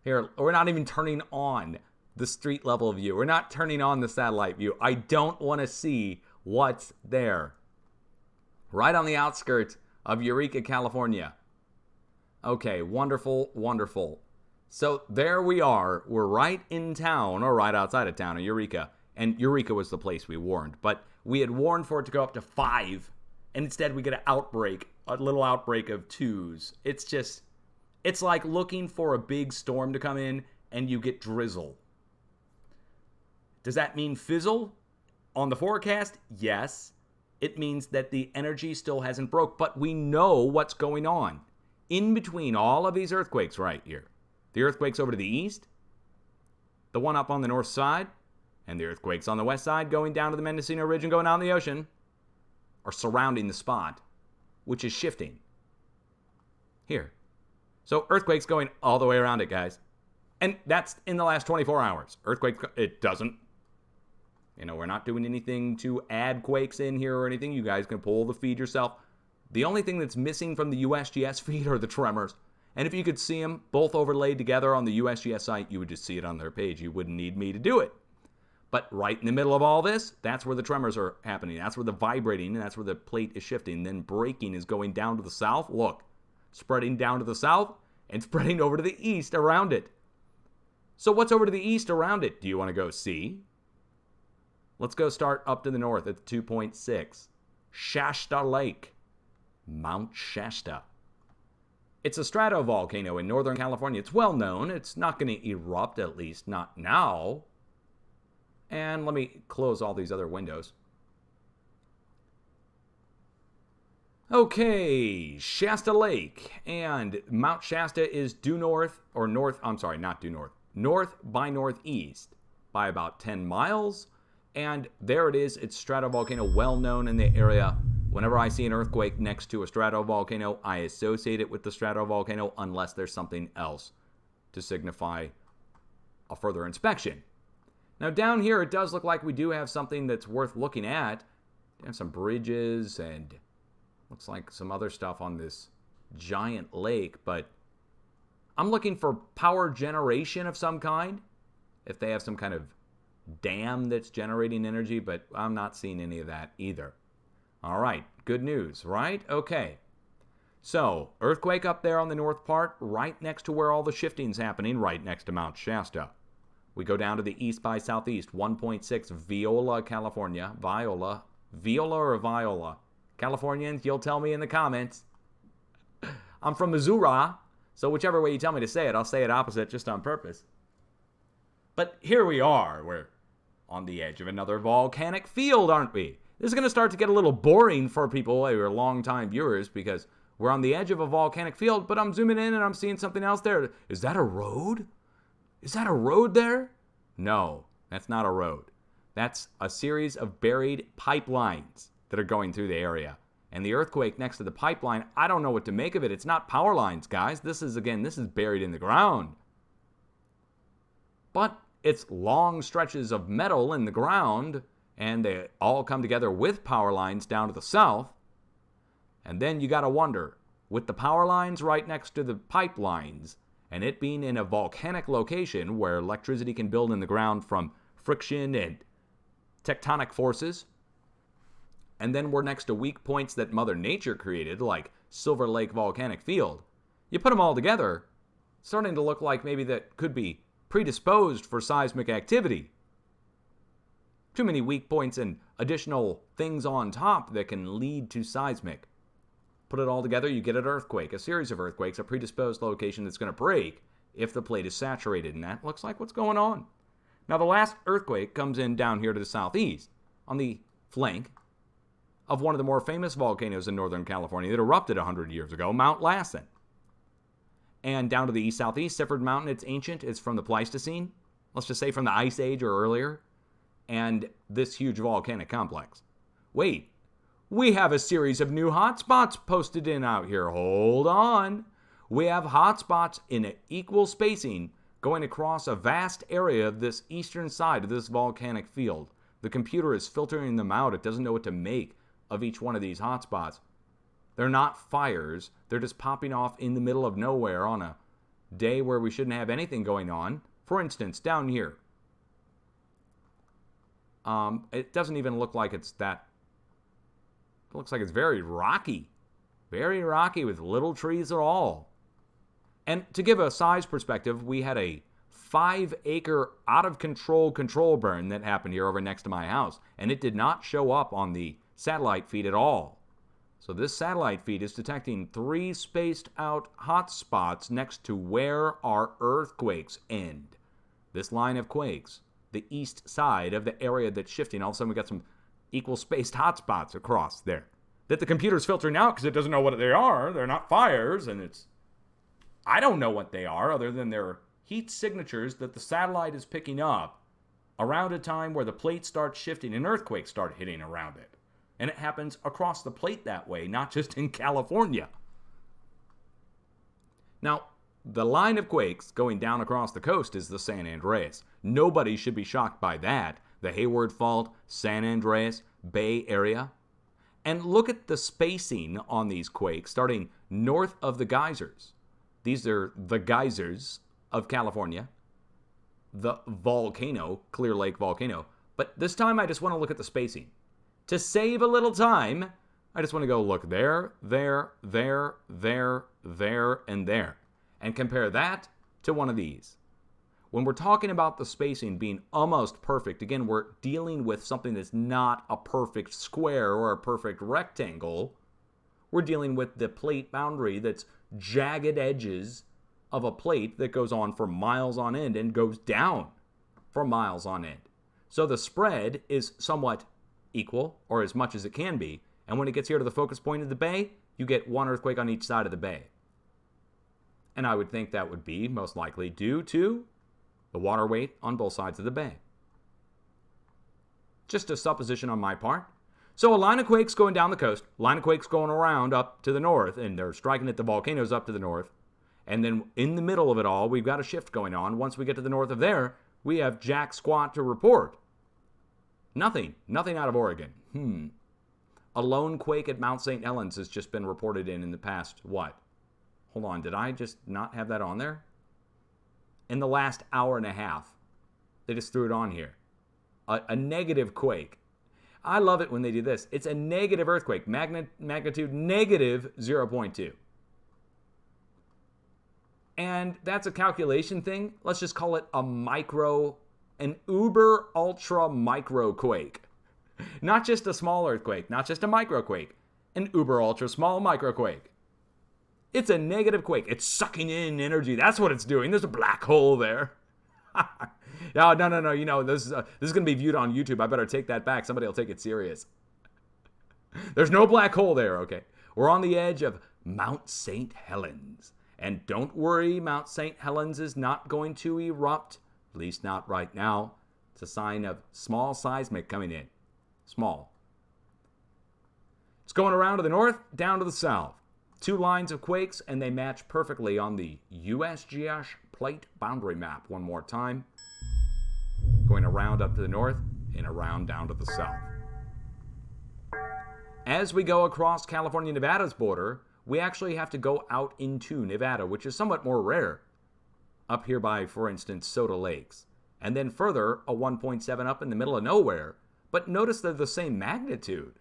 Here, we're not even turning on the street level view. We're not turning on the satellite view. I don't want to see what's there. Right on the outskirts of Eureka, California. Okay, wonderful, wonderful. So there we are. We're right in town, or right outside of town, of Eureka. And Eureka was the place we warned. But we had warned for it to go up to 5. And instead we get an outbreak, a little outbreak of 2s. It's like looking for a big storm to come in and you get drizzle. Does that mean fizzle? On the forecast, yes. It means that the energy still hasn't broke, but we know what's going on. In between all of these earthquakes right here, the earthquakes over to the east, the one up on the north side, and the earthquakes on the west side going down to the Mendocino Ridge and going down the ocean, are surrounding the spot, which is shifting. Here. So earthquakes going all the way around it, guys. And that's in the last 24 hours. Earthquake, it doesn't. We're not doing anything to add quakes in here or anything. You guys can pull the feed yourself. The only thing that's missing from the USGS feed are the tremors. And if you could see them both overlaid together on the USGS site, you would just see it on their page. You wouldn't need me to do it. But right in the middle of all this, that's where the tremors are happening. That's where the vibrating, and that's where the plate is shifting. Then breaking is going down to the south. Look, spreading down to the south and spreading over to the east around it. So what's over to the east around it? Do you want to go see? Let's go start up to the north at 2.6. Shasta Lake. Mount Shasta. It's a stratovolcano in Northern California. It's well known. It's not going to erupt, at least not now. And let me close all these other windows. Okay, Shasta Lake. And Mount Shasta is due north, or north, I'm sorry, not due north. North by northeast by about 10 miles. And there it is. It's stratovolcano, well known in the area. Whenever I see an earthquake next to a stratovolcano, I associate it with the stratovolcano unless there's something else to signify a further inspection. Now down here, it does look like we do have something that's worth looking at. We have some bridges and looks like some other stuff on this giant lake, but I'm looking for power generation of some kind. If they have some kind of dam that's generating energy, but I'm not seeing any of that either. All right, good news, right? Okay. So, earthquake up there on the north part, right next to where all the shifting's happening, right next to Mount Shasta. We go down to the east by southeast, 1.6, Viola, California. Viola or Viola? Californians, you'll tell me in the comments. I'm from Missouri, so whichever way you tell me to say it, I'll say it opposite just on purpose. But here we are. We're on the edge of another volcanic field, aren't we? This is going to start to get a little boring for people who are longtime viewers because we're on the edge of a volcanic field, but I'm zooming in and I'm seeing something else there. Is that a road? Is that a road there? No, that's not a road. That's a series of buried pipelines that are going through the area. And the earthquake next to the pipeline, I don't know what to make of it. It's not power lines, guys. This is buried in the ground. But it's long stretches of metal in the ground, and they all come together with power lines down to the south. And then you got to wonder, with the power lines right next to the pipelines, and it being in a volcanic location where electricity can build in the ground from friction and tectonic forces, and then we're next to weak points that Mother Nature created, like Silver Lake Volcanic Field. You put them all together, starting to look like maybe that could be predisposed for seismic activity. Too many weak points and additional things on top that can lead to seismic. Put it all together, you get an earthquake, a series of earthquakes, a predisposed location that's going to break if the plate is saturated, and that looks like what's going on. Now, the last earthquake comes in down here to the southeast, on the flank of one of the more famous volcanoes in Northern California that erupted 100 years ago, Mount Lassen. And down to the east-southeast, Sifford Mountain, it's ancient. It's from the Pleistocene. Let's just say from the Ice Age or earlier. And this huge volcanic complex. Wait, we have a series of new hotspots posted in out here. Hold on. We have hotspots in an equal spacing going across a vast area of this eastern side of this volcanic field. The computer is filtering them out. It doesn't know what to make of each one of these hotspots. They're not fires. They're just popping off in the middle of nowhere on a day where we shouldn't have anything going on. For instance, down here. It doesn't even look like it's that. It looks like it's very rocky. Very rocky with little trees at all. And to give a size perspective, we had a 5-acre out-of-control control burn that happened here over next to my house. And it did not show up on the satellite feed at all. So this satellite feed is detecting 3 spaced out hotspots next to where our earthquakes end. This line of quakes, the east side of the area that's shifting, all of a sudden we got some equal spaced hotspots across there that the computer's filtering out because it doesn't know what they are. They're not fires, and I don't know what they are other than they're heat signatures that the satellite is picking up around a time where the plate starts shifting and earthquakes start hitting around it. And it happens across the plate that way, not just in California. Now, the line of quakes going down across the coast is the San Andreas. Nobody should be shocked by that. The Hayward Fault, San Andreas, Bay Area. And look at the spacing on these quakes starting north of the geysers. These are the geysers of California. The volcano, Clear Lake volcano. But this time I just want to look at the spacing. To save a little time, I just want to go look there, there, there, there, there, and there. And compare that to one of these. When we're talking about the spacing being almost perfect, again, we're dealing with something that's not a perfect square or a perfect rectangle. We're dealing with the plate boundary that's jagged edges of a plate that goes on for miles on end and goes down for miles on end. So the spread is somewhat equal, or as much as it can be. And when it gets here to the focus point of the bay, you get one earthquake on each side of the bay. And I would think that would be most likely due to the water weight on both sides of the bay. Just a supposition on my part. So a line of quakes going down the coast, line of quakes going around up to the north, and they're striking at the volcanoes up to the north. And then in the middle of it all, we've got a shift going on. Once we get to the north of there, we have jack squat to report. Nothing out of Oregon. A lone quake at Mount St. Helens has just been reported in the past, what? Hold on, did I just not have that on there? In the last hour and a half, they just threw it on here. A negative quake. I love it when they do this. It's a negative earthquake, magnitude negative 0.2. And that's a calculation thing. Let's just call it an uber ultra micro quake. Not just a small earthquake, not just a micro quake, an uber ultra small micro quake. It's a negative quake. It's sucking in energy. That's what it's doing. There's a black hole there. No. You know, this is going to be viewed on YouTube. I better take that back. Somebody will take it serious. There's no black hole there, okay? We're on the edge of Mount St. Helens. And don't worry, Mount St. Helens is not going to erupt, at least not right now. It's a sign of small seismic coming in. Small. It's going around to the north, down to the south. 2 lines of quakes, and they match perfectly on the USGS plate boundary map. One more time. Going around up to the north and around down to the south. As we go across California-Nevada's border, we actually have to go out into Nevada, which is somewhat more rare. Up here by, for instance, Soda Lakes. And then further, a 1.7 up in the middle of nowhere. But notice they're the same magnitude.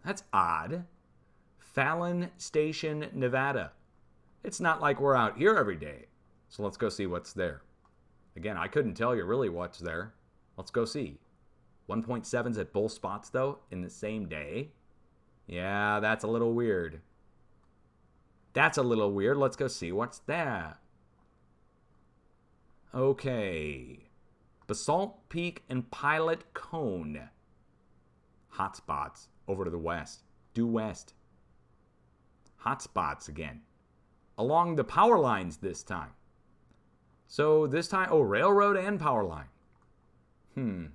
That's odd. Fallon Station, Nevada. It's not like we're out here every day. So let's go see what's there. Again, I couldn't tell you really what's there. Let's go see. 1.7s at both spots, though, in the same day. Yeah, that's a little weird. That's a little weird. Let's go see what's there. Okay. Basalt Peak and Pilot Cone. Hotspots over to the west. Due west. Hotspots again. Along the power lines this time. So this time, railroad and power line.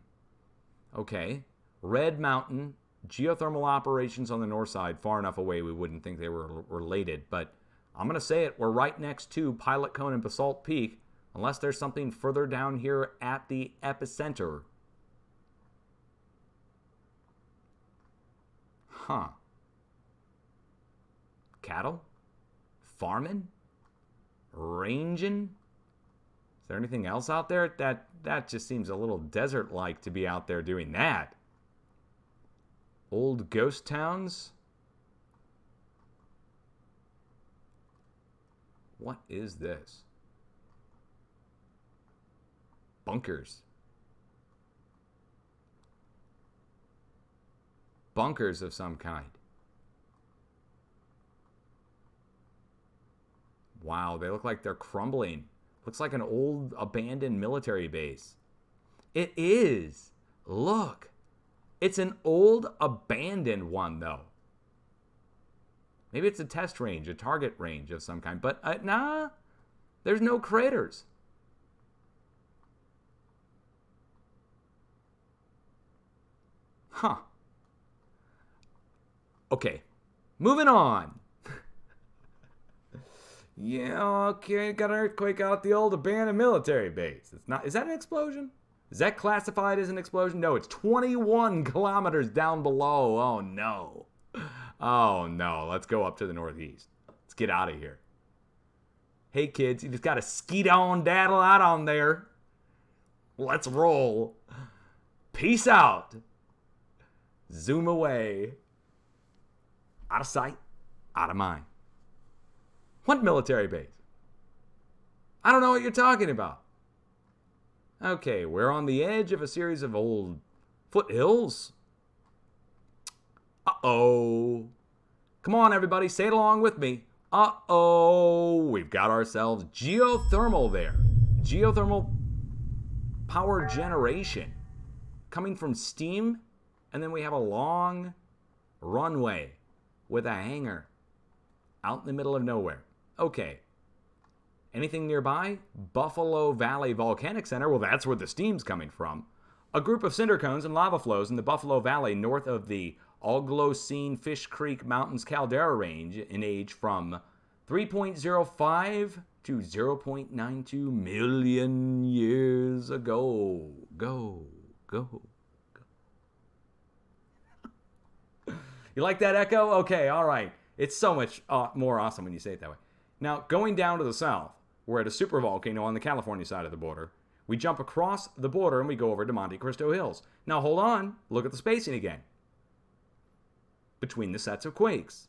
Okay. Red Mountain. Geothermal operations on the north side, far enough away we wouldn't think they were related. But I'm going to say it, we're right next to Pilot Cone and Basalt Peak, unless there's something further down here at the epicenter. Huh. Cattle? Farming? Ranging? Is there anything else out there? That just seems a little desert-like to be out there doing that. Old ghost towns? What is this? Bunkers. Bunkers of some kind. Wow, they look like they're crumbling. Looks like an old abandoned military base. It is. Look. It's an old abandoned one, though. Maybe it's a test range, a target range of some kind. But nah, there's no craters. Huh. Okay, moving on. Yeah, okay, got an earthquake out at the old abandoned military base. It's not. Is that an explosion? Is that classified as an explosion? No, it's 21 kilometers down below. Oh, no. Oh, no. Let's go up to the northeast. Let's get out of here. Hey, kids, you just got to skeet on, daddle out on there. Let's roll. Peace out. Zoom away. Out of sight, out of mind. What military base? I don't know what you're talking about. Okay, we're on the edge of a series of old foothills. Uh-oh. Come on, everybody, say it along with me. Uh-oh. We've got ourselves geothermal there. Geothermal power generation. Coming from steam, and then we have a long runway with a hangar out in the middle of nowhere. Okay. Anything nearby? Buffalo Valley Volcanic Center. Well, that's where the steam's coming from. A group of cinder cones and lava flows in the Buffalo Valley north of the Oglocene Fish Creek Mountains Caldera Range in age from 3.05 to 0.92 million years ago. Go. You like that echo? Okay, all right. It's so much more awesome when you say it that way. Now, going down to the south, we're at a supervolcano on the California side of the border. We jump across the border and we go over to Monte Cristo Hills. Now, hold on. Look at the spacing again. Between the sets of quakes.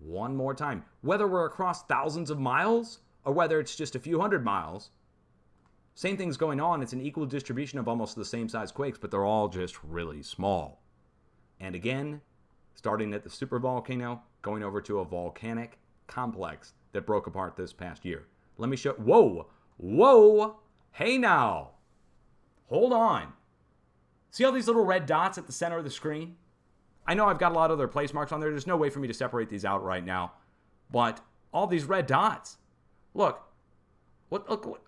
One more time. Whether we're across thousands of miles or whether it's just a few hundred miles, same thing's going on. It's an equal distribution of almost the same size quakes, but they're all just really small. And again, starting at the supervolcano, going over to a volcanic complex that broke apart this past year. Let me show. Whoa. Hey now. Hold on. See all these little red dots at the center of the screen? I know I've got a lot of other place marks on there. There's no way for me to separate these out right now. But all these red dots. Look. Look.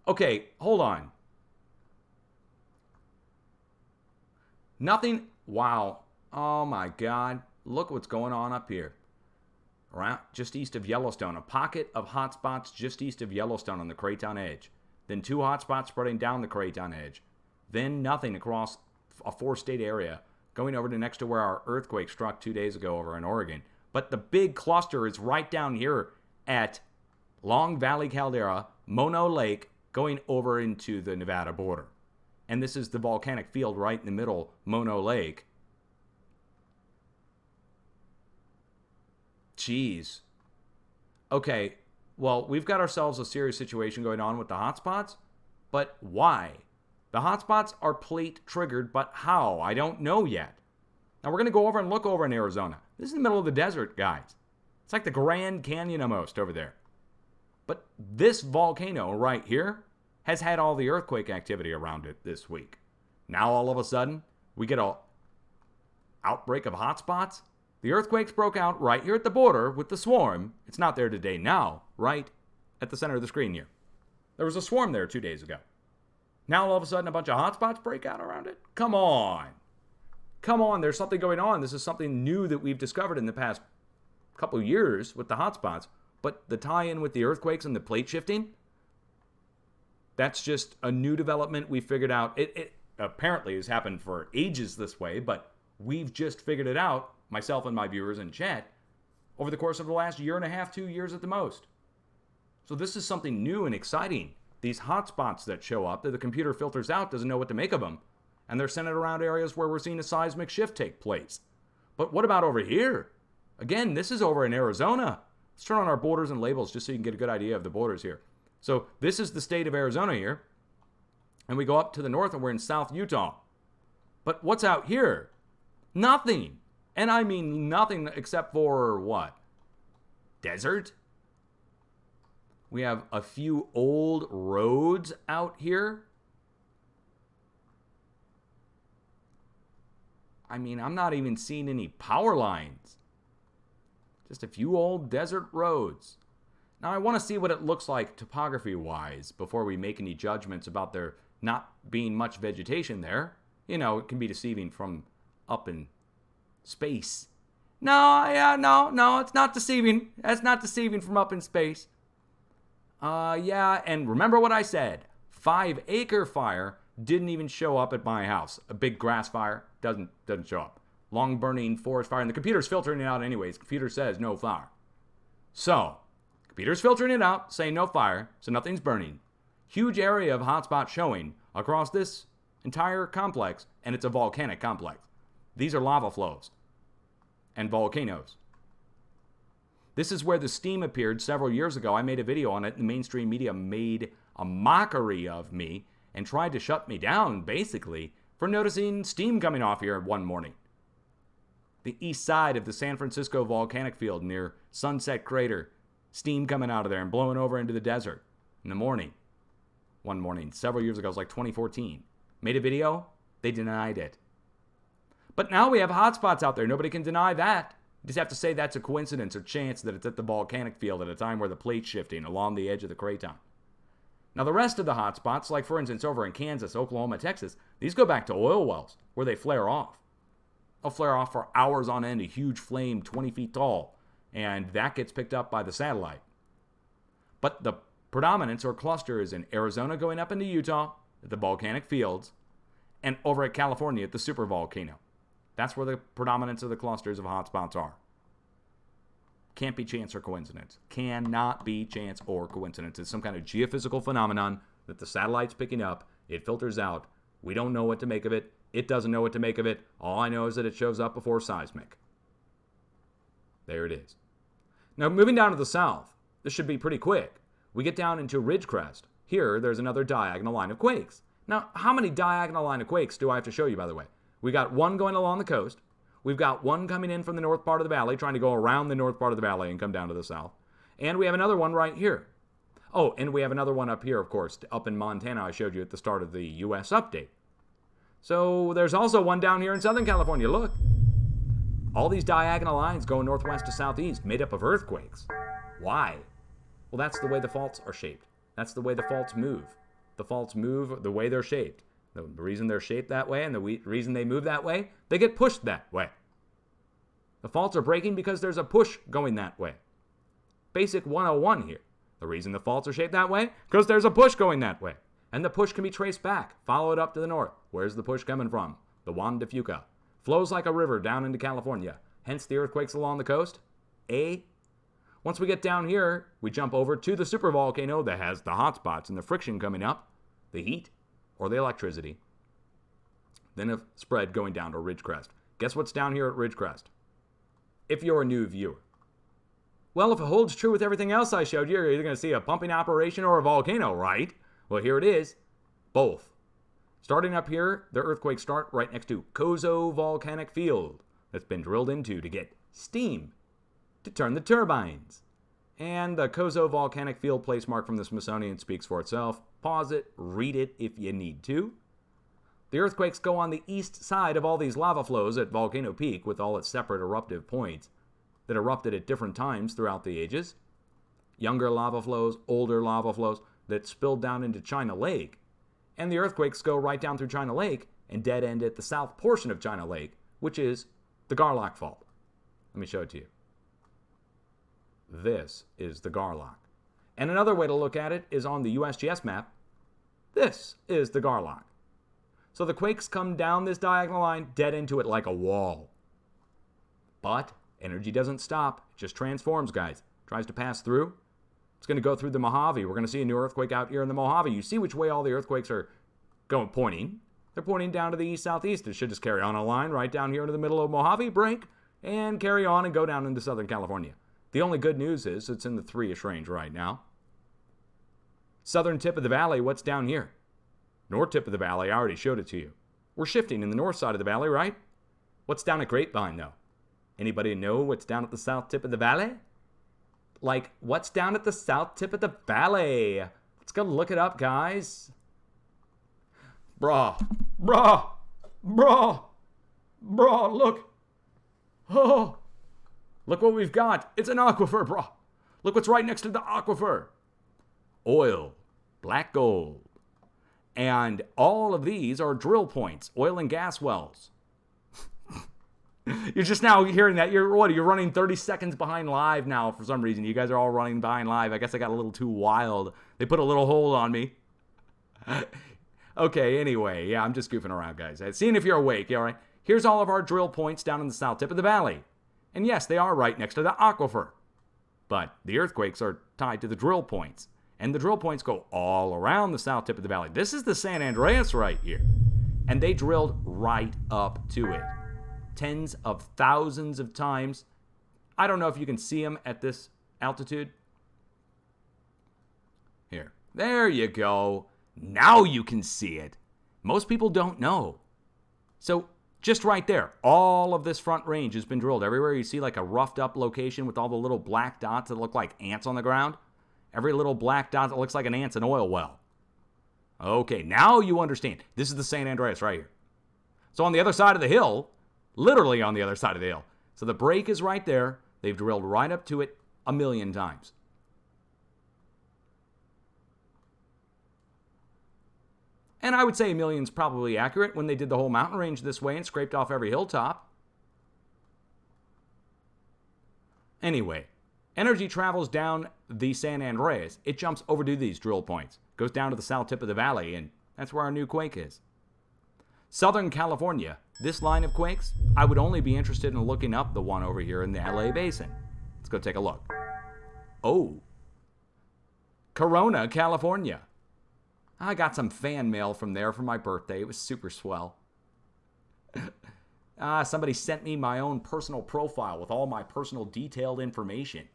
Okay, hold on. Nothing. Wow. Oh my God. Look what's going on up here. Right, just east of Yellowstone. A pocket of hotspots just east of Yellowstone on the Craton edge. Then 2 hotspots spreading down the Craton edge. Then nothing across a 4-state area, going over to next to where our earthquake struck 2 days ago over in Oregon. But the big cluster is right down here at Long Valley Caldera, Mono Lake, going over into the Nevada border. And this is the volcanic field right in the middle, Mono Lake. Jeez. Okay, well, we've got ourselves a serious situation going on with the hotspots, but why? The hotspots are plate triggered, but how? I don't know yet. Now we're going to go over and look over in Arizona. This is the middle of the desert, guys. It's like the Grand Canyon almost over there. But this volcano right here has had all the earthquake activity around it this week. Now all of a sudden, we get a outbreak of hotspots. The earthquakes broke out right here at the border with the swarm. It's not there today now, right at the center of the screen here. There was a swarm there 2 days ago. Now all of a sudden a bunch of hotspots break out around it? Come on. Come on, there's something going on. This is something new that we've discovered in the past couple of years with the hotspots. But the tie-in with the earthquakes and the plate shifting, that's just a new development we figured out. It apparently has happened for ages this way, but we've just figured it out, myself and my viewers in chat, over the course of the last year and a half, 2 years at the most. So this is something new and exciting. These hotspots that show up that the computer filters out, doesn't know what to make of them, and they're centered around areas where we're seeing a seismic shift take place. But what about over here? Again, this is over in Arizona. Let's turn on our borders and labels just so you can get a good idea of the borders here. So this is the state of Arizona here, and we go up to the north and we're in South Utah. But what's out here? Nothing. And I mean nothing except for what? Desert? We have a few old roads out here. I mean, I'm not even seeing any power lines. Just a few old desert roads. Now, I want to see what it looks like topography-wise before we make any judgments about there not being much vegetation there. You know, it can be deceiving from up in space. No, it's not deceiving. That's not deceiving from up in space. Yeah, and remember what I said. 5-acre fire didn't even show up at my house. A big grass fire doesn't show up. Long burning forest fire, and the computer's filtering it out anyways. Computer says no fire. So, computer's filtering it out, saying no fire, so nothing's burning. Huge area of hotspot showing across this entire complex, and it's a volcanic complex. These are lava flows and volcanoes. This is where the steam appeared several years ago. I made a video on it. The mainstream media made a mockery of me and tried to shut me down, basically, for noticing steam coming off here one morning. The east side of the San Francisco volcanic field near Sunset Crater. Steam coming out of there and blowing over into the desert in the morning. One morning, several years ago, it was like 2014. Made a video, they denied it. But now we have hotspots out there. Nobody can deny that. You just have to say that's a coincidence or chance that it's at the volcanic field at a time where the plate's shifting along the edge of the craton. Now, the rest of the hotspots, like for instance over in Kansas, Oklahoma, Texas, these go back to oil wells where they flare off. They'll flare off for hours on end, a huge flame 20 feet tall, and that gets picked up by the satellite. But the predominance or cluster is in Arizona going up into Utah at the volcanic fields, and over at California at the supervolcano. That's where the predominance of the clusters of hotspots are. Can't be chance or coincidence. Cannot be chance or coincidence. It's some kind of geophysical phenomenon that the satellite's picking up. It filters out. We don't know what to make of it. It doesn't know what to make of it. All I know is that it shows up before seismic. There it is. Now, moving down to the south, this should be pretty quick. We get down into Ridgecrest. Here, there's another diagonal line of quakes. Now, how many diagonal line of quakes do I have to show you, by the way? We got one going along the coast. We've got one coming in from the north part of the valley, trying to go around the north part of the valley and come down to the south. And we have another one right here. Oh, and we have another one up here, of course, up in Montana I showed you at the start of the U.S. update. So there's also one down here in Southern California. Look. All these diagonal lines going northwest to southeast made up of earthquakes. Why? Well, that's the way the faults are shaped. That's the way the faults move. The faults move the way they're shaped. The reason they're shaped that way and the reason they move that way, they get pushed that way. The faults are breaking because there's a push going that way. Basic 101 here. The reason the faults are shaped that way, because there's a push going that way. And the push can be traced back, followed up to the north. Where's the push coming from? The Juan de Fuca. Flows like a river down into California. Hence the earthquakes along the coast. Once we get down here, we jump over to the supervolcano that has the hot spots and the friction coming up, the heat, or the electricity. Then a spread going down to Ridgecrest. Guess what's down here at Ridgecrest? If you're a new viewer. Well, if it holds true with everything else I showed you, you're either going to see a pumping operation or a volcano, right? Well, here it is. Both. Starting up here, the earthquakes start right next to Coso Volcanic Field that's been drilled into to get steam to turn the turbines. And the Coso Volcanic Field place mark from the Smithsonian speaks for itself. Pause it, read it if you need to. The earthquakes go on the east side of all these lava flows at Volcano Peak with all its separate eruptive points that erupted at different times throughout the ages. Younger lava flows, older lava flows that spilled down into China Lake. And the earthquakes go right down through China Lake and dead end at the south portion of China Lake, which is the Garlock Fault. Let me show it to you. This is the Garlock. And another way to look at it is on the USGS map. This is the Garlock. So the quakes come down this diagonal line, dead into it like a wall. But energy doesn't stop. It just transforms, guys. Tries to pass through. It's going to go through the Mojave. We're going to see a new earthquake out here in the Mojave. You see which way all the earthquakes are pointing. They're pointing down to the east-southeast. It should just carry on a line right down here into the middle of Mojave, break, and carry on and go down into Southern California. The only good news is it's in the 3-ish range right now. Southern tip of the valley, what's down here? North tip of the valley, I already showed it to you. We're shifting in the north side of the valley, right? What's down at Grapevine, though? Anybody know what's down at the south tip of the valley? Like, what's down at the south tip of the valley? Let's go look it up, guys. Bruh, look. Oh, look what we've got. It's an aquifer, bruh. Look what's right next to the aquifer. Oil, black gold. And all of these are drill points, oil and gas wells. You're just now hearing that. You're running 30 seconds behind live now for some reason. You guys are all running behind live. I guess I got a little too wild. They put a little hold on me. Okay, anyway, yeah, I'm just goofing around, guys. Seeing if you're awake, all right? Here's all of our drill points down in the south tip of the valley. And yes, they are right next to the aquifer. But the earthquakes are tied to the drill points. And the drill points go all around the south tip of the valley. This is the San Andreas right here. And they drilled right up to it. Tens of thousands of times. I don't know if you can see them at this altitude. Here. There you go. Now you can see it. Most people don't know. So just right there, all of this front range has been drilled. Everywhere you see like a roughed up location with all the little black dots that look like ants on the ground. Every little black dot that looks like an ant's an oil well. Okay, now you understand. This is the San Andreas right here. So on the other side of the hill, literally on the other side of the hill. So the break is right there. They've drilled right up to it 1,000,000 times. And I would say 1,000,000's probably accurate when they did the whole mountain range this way and scraped off every hilltop. Anyway, energy travels down the San Andreas. It jumps over to these drill points, goes down to the south tip of the valley, and that's where our new quake is. Southern California, this line of quakes, I would only be interested in looking up the one over here in the LA Basin. Let's go take a look. Oh, Corona, California. I got some fan mail from there for my birthday. It was super swell. Somebody sent me my own personal profile with all my personal detailed information.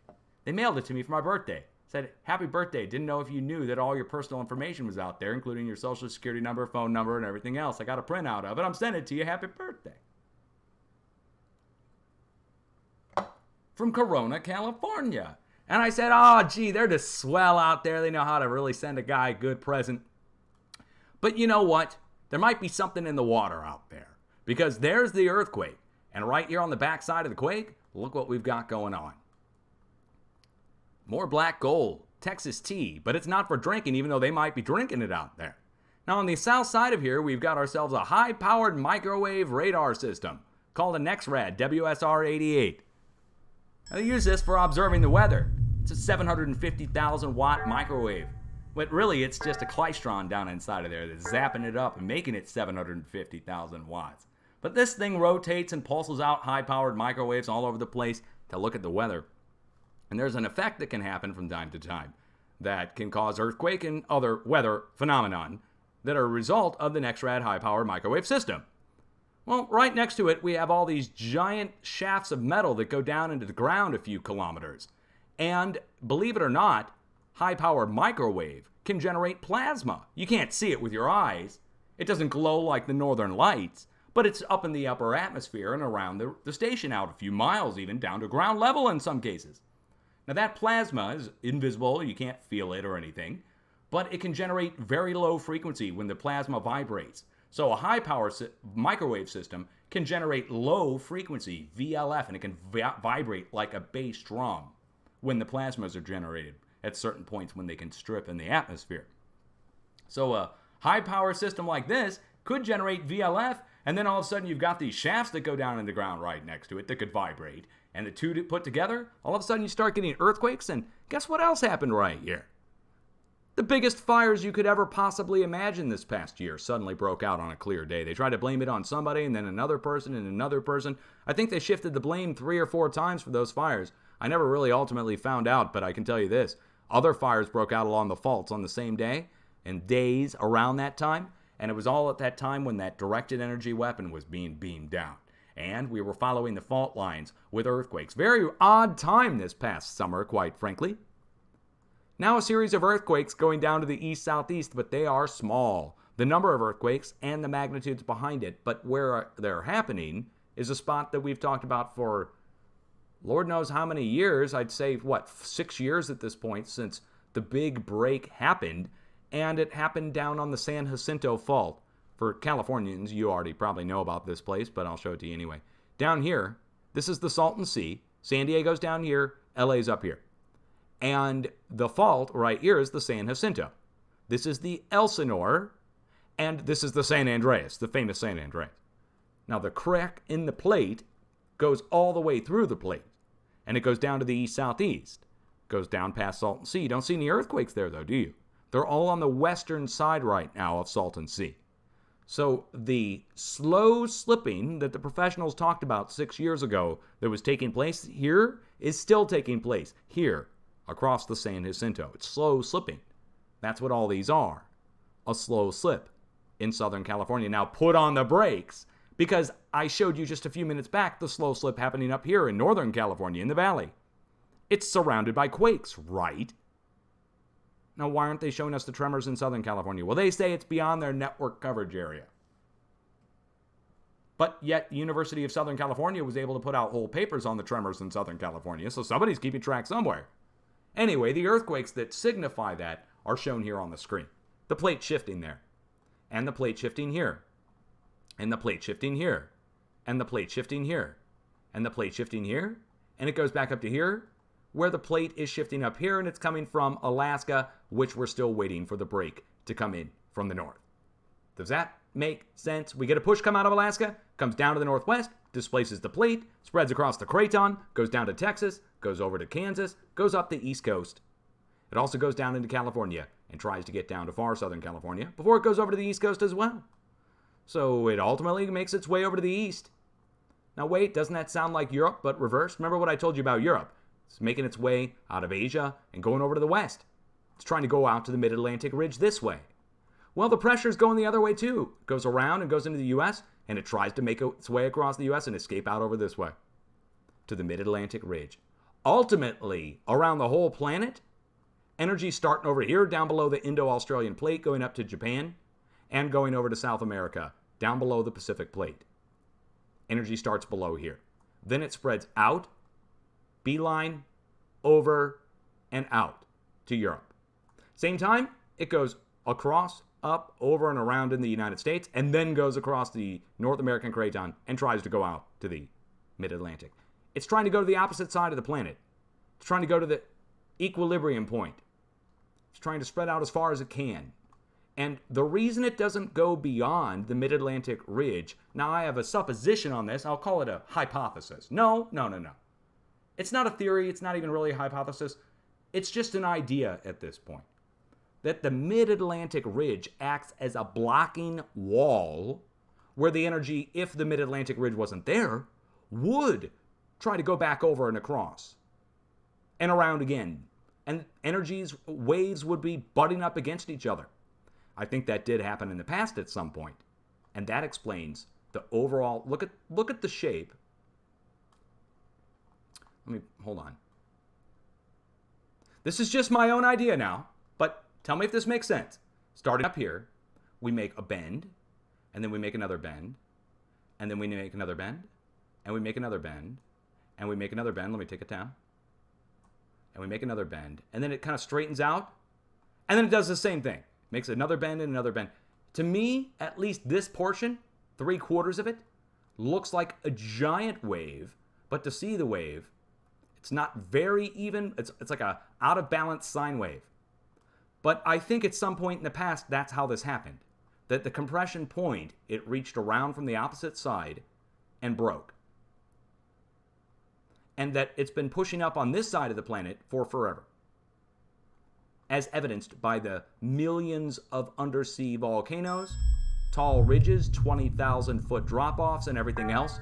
They mailed it to me for my birthday. Said, happy birthday. Didn't know if you knew that all your personal information was out there, including your social security number, phone number, and everything else. I got a printout of it. I'm sending it to you. Happy birthday. From Corona, California. And I said, oh, gee, they're just swell out there. They know how to really send a guy a good present. But you know what? there might be something in the water out there, because there's the earthquake. And right here on the backside of the quake, look what we've got going on. More black gold, Texas tea, but it's not for drinking, even though they might be drinking it out there. Now on the south side of here, we've got ourselves a high-powered microwave radar system called a NEXRAD WSR-88. Now, they use this for observing the weather. It's a 750,000 watt microwave. But really, it's just a klystron down inside of there that's zapping it up and making it 750,000 watts. But this thing rotates and pulses out high-powered microwaves all over the place to look at the weather. And there's an effect that can happen from time to time that can cause earthquake and other weather phenomenon that are a result of the NEXRAD high-power microwave system. Well, right next to it, we have all these giant shafts of metal that go down into the ground a few kilometers. And believe it or not, high-power microwave can generate plasma. You can't see it with your eyes. It doesn't glow like the northern lights, but it's up in the upper atmosphere and around the station, out a few miles even, down to ground level in some cases. Now that plasma is invisible, you can't feel it or anything, but it can generate very low frequency when the plasma vibrates. So a high-power microwave system can generate low frequency, VLF, and it can vibrate like a bass drum when the plasmas are generated at certain points when they can strip in the atmosphere. So a high-power system like this could generate VLF, and then all of a sudden you've got these shafts that go down in the ground right next to it that could vibrate, and the two put together, all of a sudden you start getting earthquakes, and guess what else happened right here? The biggest fires you could ever possibly imagine this past year suddenly broke out on a clear day. They tried to blame it on somebody and then another person and another person. I think they shifted the blame 3 or 4 times for those fires. I never really ultimately found out, but I can tell you this. Other fires broke out along the faults on the same day and days around that time, and it was all at that time when that directed energy weapon was being beamed down. And we were following the fault lines with earthquakes. Very odd time this past summer, quite frankly. Now a series of earthquakes going down to the east-southeast, but they are small. The number of earthquakes and the magnitudes behind it, but where they're happening is a spot that we've talked about for Lord knows how many years. I'd say, 6 years at this point since the big break happened, and it happened down on the San Jacinto Fault. For Californians, you already probably know about this place, but I'll show it to you anyway. Down here, this is the Salton Sea. San Diego's down here, LA's up here. And the fault right here is the San Jacinto. This is the Elsinore, and this is the San Andreas, the famous San Andreas. Now the crack in the plate goes all the way through the plate, and it goes down to the east-southeast. Goes down past Salton Sea. You don't see any earthquakes there, though, do you? They're all on the western side right now of Salton Sea. So the slow slipping that the professionals talked about 6 years ago that was taking place here is still taking place here across the San Jacinto. It's slow slipping. That's what all these are. A slow slip in Southern California. Now put on the brakes, because I showed you just a few minutes back the slow slip happening up here in Northern California in the valley. It's surrounded by quakes, right? Now, why aren't they showing us the tremors in Southern California? Well, they say it's beyond their network coverage area. But yet, the University of Southern California was able to put out whole papers on the tremors in Southern California, so somebody's keeping track somewhere. Anyway, the earthquakes that signify that are shown here on the screen. The plate shifting there, and the plate shifting here, and the plate shifting here, and the plate shifting here, and the plate shifting here, and it goes back up to here, where the plate is shifting up here, and it's coming from Alaska, which we're still waiting for the break to come in from the north. Does that make sense? We get a push come out of Alaska, comes down to the northwest, displaces the plate, spreads across the Craton, goes down to Texas, goes over to Kansas, goes up the east coast. It also goes down into California and tries to get down to far Southern California before it goes over to the east coast as well. So it ultimately makes its way over to the east. Now wait, doesn't that sound like Europe, but reversed? Remember what I told you about Europe? It's making its way out of Asia and going over to the west. It's trying to go out to the mid-Atlantic ridge this way. Well, the pressure's going the other way too. It goes around and goes into the U.S., and it tries to make its way across the U.S. and escape out over this way to the mid-Atlantic ridge. Ultimately, around the whole planet, energy starting over here down below the Indo-Australian plate, going up to Japan, and going over to South America, down below the Pacific plate. Energy starts below here. Then it spreads out, beeline, over, and out to Europe. Same time, it goes across up, over, and around in the United States, and then goes across the North American craton and tries to go out to the mid-Atlantic. It's trying to go to the opposite side of the planet. It's trying to go to the equilibrium point. It's trying to spread out as far as it can. And the reason it doesn't go beyond the mid-Atlantic ridge, now I have a supposition on this, I'll call it a hypothesis. No. It's not a theory, it's not even really a hypothesis. It's just an idea at this point. That the mid-Atlantic ridge acts as a blocking wall where the energy, if the mid-Atlantic ridge wasn't there, would try to go back over and across and around again. And waves would be butting up against each other. I think that did happen in the past at some point. And that explains the overall, look at the shape. Hold on. This is just my own idea now, but tell me if this makes sense. Starting up here, we make a bend, and then we make another bend, and then we make another bend, and we make another bend, and we make another bend. Let me take it down. And we make another bend, and then it kind of straightens out, and then it does the same thing. Makes another bend and another bend. To me, at least this portion, 3/4 of it, looks like a giant wave, but to see the wave, it's not very even. It's like a out of balance sine wave. But I think at some point in the past, that's how this happened. That the compression point, it reached around from the opposite side and broke. And that it's been pushing up on this side of the planet for forever. As evidenced by the millions of undersea volcanoes, tall ridges, 20,000 foot drop-offs, and everything else.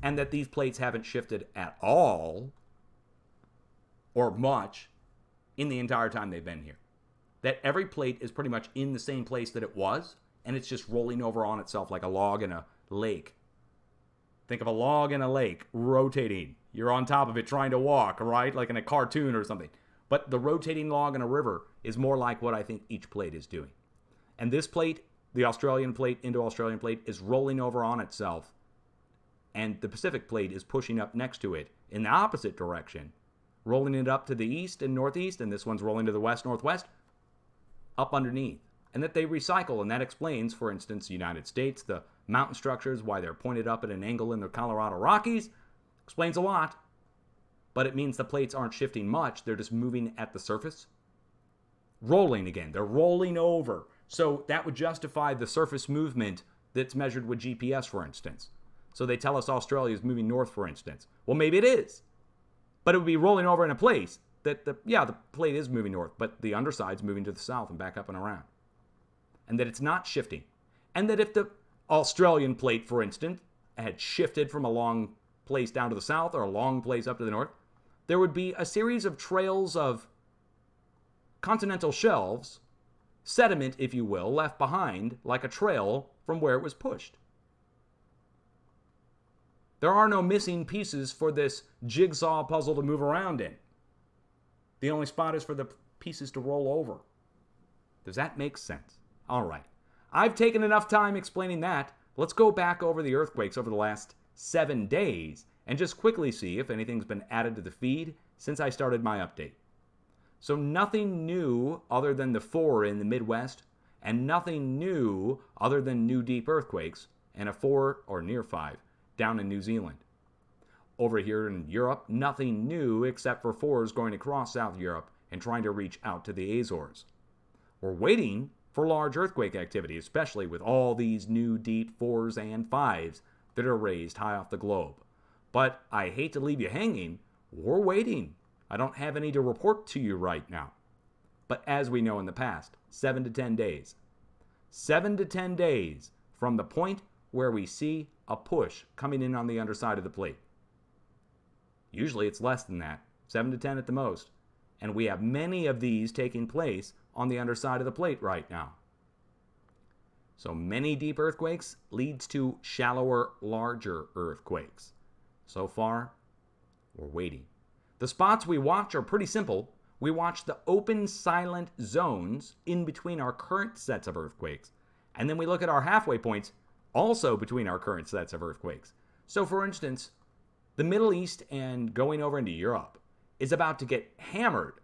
And that these plates haven't shifted at all, or much, in the entire time they've been here. That every plate is pretty much in the same place that it was, and it's just rolling over on itself like a log in a lake. Think of a log in a lake rotating. You're on top of it trying to walk, right? Like in a cartoon or something. But the rotating log in a river is more like what I think each plate is doing. And this plate, the Australian plate, Indo-Australian plate, is rolling over on itself. And the Pacific plate is pushing up next to it in the opposite direction, rolling it up to the east and northeast, and this one's rolling to the west, northwest, up underneath. And that they recycle, and that explains, for instance, the United States, the mountain structures, why they're pointed up at an angle in the Colorado Rockies, explains a lot. But it means the plates aren't shifting much. They're just moving at the surface. Rolling again. They're rolling over. So that would justify the surface movement that's measured with GPS, for instance. So they tell us Australia is moving north, for instance. Well, maybe it is. But it would be rolling over in a place that, the plate is moving north, but the underside's moving to the south and back up and around. And that it's not shifting. And that if the Australian plate, for instance, had shifted from a long place down to the south or a long place up to the north, there would be a series of trails of continental shelves, sediment, if you will, left behind like a trail from where it was pushed. There are no missing pieces for this jigsaw puzzle to move around in. The only spot is for the pieces to roll over. Does that make sense? All right. I've taken enough time explaining that. Let's go back over the earthquakes over the last 7 days and just quickly see if anything's been added to the feed since I started my update. So nothing new other than the 4 in the Midwest, and nothing new other than new deep earthquakes, and a 4 or near 5 down in New Zealand. Over here in Europe, nothing new except for 4s going across South Europe and trying to reach out to the Azores. We're waiting for large earthquake activity, especially with all these new deep 4s and 5s that are raised high off the globe. But I hate to leave you hanging. We're waiting. I don't have any to report to you right now. But as we know in the past, 7 to 10 days. 7 to 10 days from the point where we see a push coming in on the underside of the plate. Usually it's less than that, 7 to 10 at the most. And we have many of these taking place on the underside of the plate right now. So many deep earthquakes leads to shallower, larger earthquakes. So far, we're waiting. The spots we watch are pretty simple. We watch the open, silent zones in between our current sets of earthquakes. And then we look at our halfway points also between our current sets of earthquakes. So for instance, the Middle East and going over into Europe is about to get hammered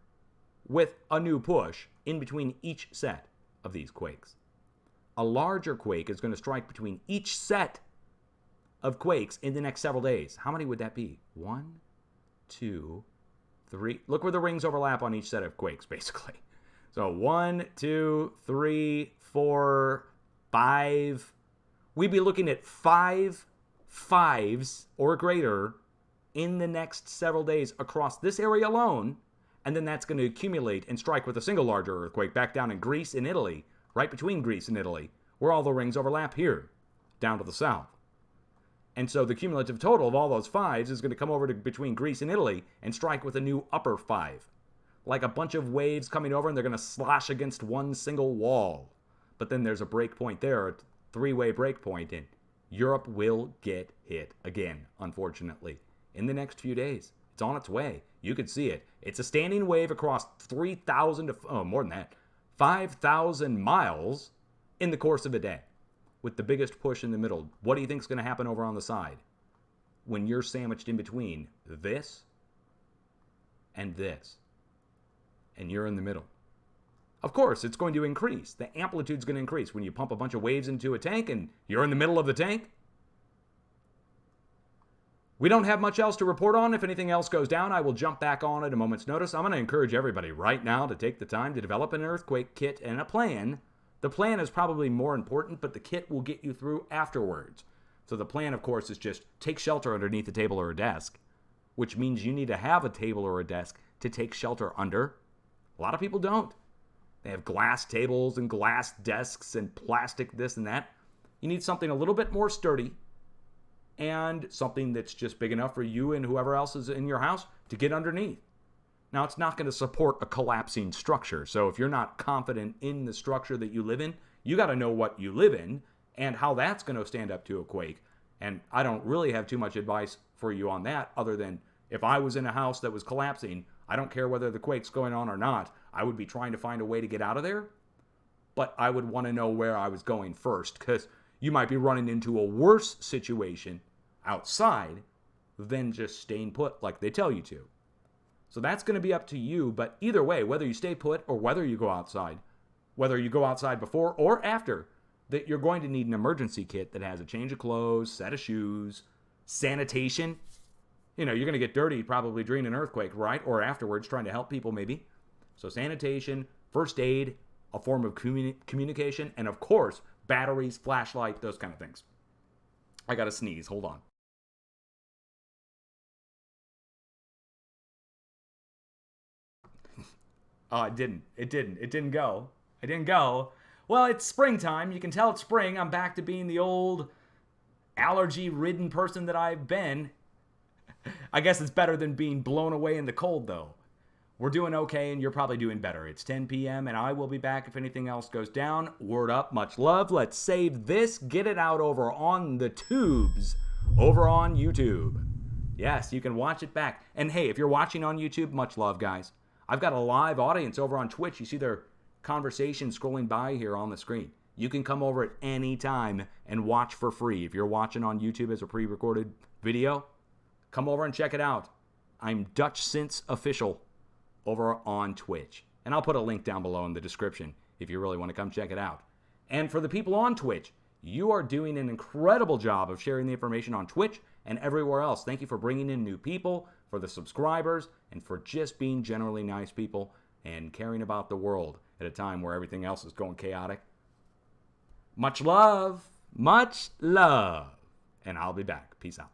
with a new push in between each set of these quakes. a larger quake is going to strike between each set of quakes in the next several days. How many would that be? 1, 2, 3. Look where the rings overlap on each set of quakes, basically. So 1, 2, 3, 4, 5. We'd be looking at 5 5s or greater in the next several days across this area alone, and then that's going to accumulate and strike with a single larger earthquake back down in Greece and Italy, right between Greece and Italy, where all the rings overlap here, down to the south. And so the cumulative total of all those 5s is going to come over to between Greece and Italy and strike with a new upper 5. Like a bunch of waves coming over, and they're going to slosh against one single wall. But then there's a break point there, a 3-way break point, and Europe will get hit again, unfortunately, in the next few days. It's on its way. You can see it. It's a standing wave across 3,000 to, more than that, 5,000 miles in the course of a day, with the biggest push in the middle. What do you think is going to happen over on the side when you're sandwiched in between this and this, and you're in the middle? Of course, it's going to increase. The amplitude's going to increase when you pump a bunch of waves into a tank and you're in the middle of the tank. We don't have much else to report on. If anything else goes down, I will jump back on at a moment's notice. I'm going to encourage everybody right now to take the time to develop an earthquake kit and a plan. The plan is probably more important, but the kit will get you through afterwards. So the plan, of course, is just take shelter underneath a table or a desk, which means you need to have a table or a desk to take shelter under. A lot of people don't. They have glass tables and glass desks and plastic this and that. You need something a little bit more sturdy and something that's just big enough for you and whoever else is in your house to get underneath. Now, it's not going to support a collapsing structure. So if you're not confident in the structure that you live in, you got to know what you live in and how that's going to stand up to a quake. And I don't really have too much advice for you on that, other than if I was in a house that was collapsing, I don't care whether the quake's going on or not, I would be trying to find a way to get out of there. But I would want to know where I was going first, because you might be running into a worse situation outside than just staying put like they tell you to. So that's going to be up to you, but either way, whether you stay put or whether you go outside, whether you go outside before or after, that you're going to need an emergency kit that has a change of clothes, set of shoes, sanitation. You know, you're going to get dirty probably during an earthquake, right? Or afterwards, trying to help people maybe. So sanitation, first aid, a form of communication, and of course, batteries, flashlight, those kind of things. I got to sneeze. Hold on. Oh, it didn't go. I didn't go. Well, it's springtime. You can tell it's spring. I'm back to being the old allergy-ridden person that I've been. I guess it's better than being blown away in the cold, though. We're doing okay, and you're probably doing better. It's 10 p.m., and I will be back if anything else goes down. Word up. Much love. Let's save this. Get it out over on the tubes, over on YouTube. Yes, you can watch it back. And hey, if you're watching on YouTube, much love, guys. I've got a live audience over on Twitch. You see their conversation scrolling by here on the screen. You can come over at any time and watch for free. If you're watching on YouTube as a pre-recorded video, come over and check it out. I'm Dutch Sense Official over on Twitch. And I'll put a link down below in the description if you really want to come check it out. And for the people on Twitch, you are doing an incredible job of sharing the information on Twitch and everywhere else. Thank you for bringing in new people, for the subscribers, and for just being generally nice people and caring about the world at a time where everything else is going chaotic. Much love, and I'll be back. Peace out.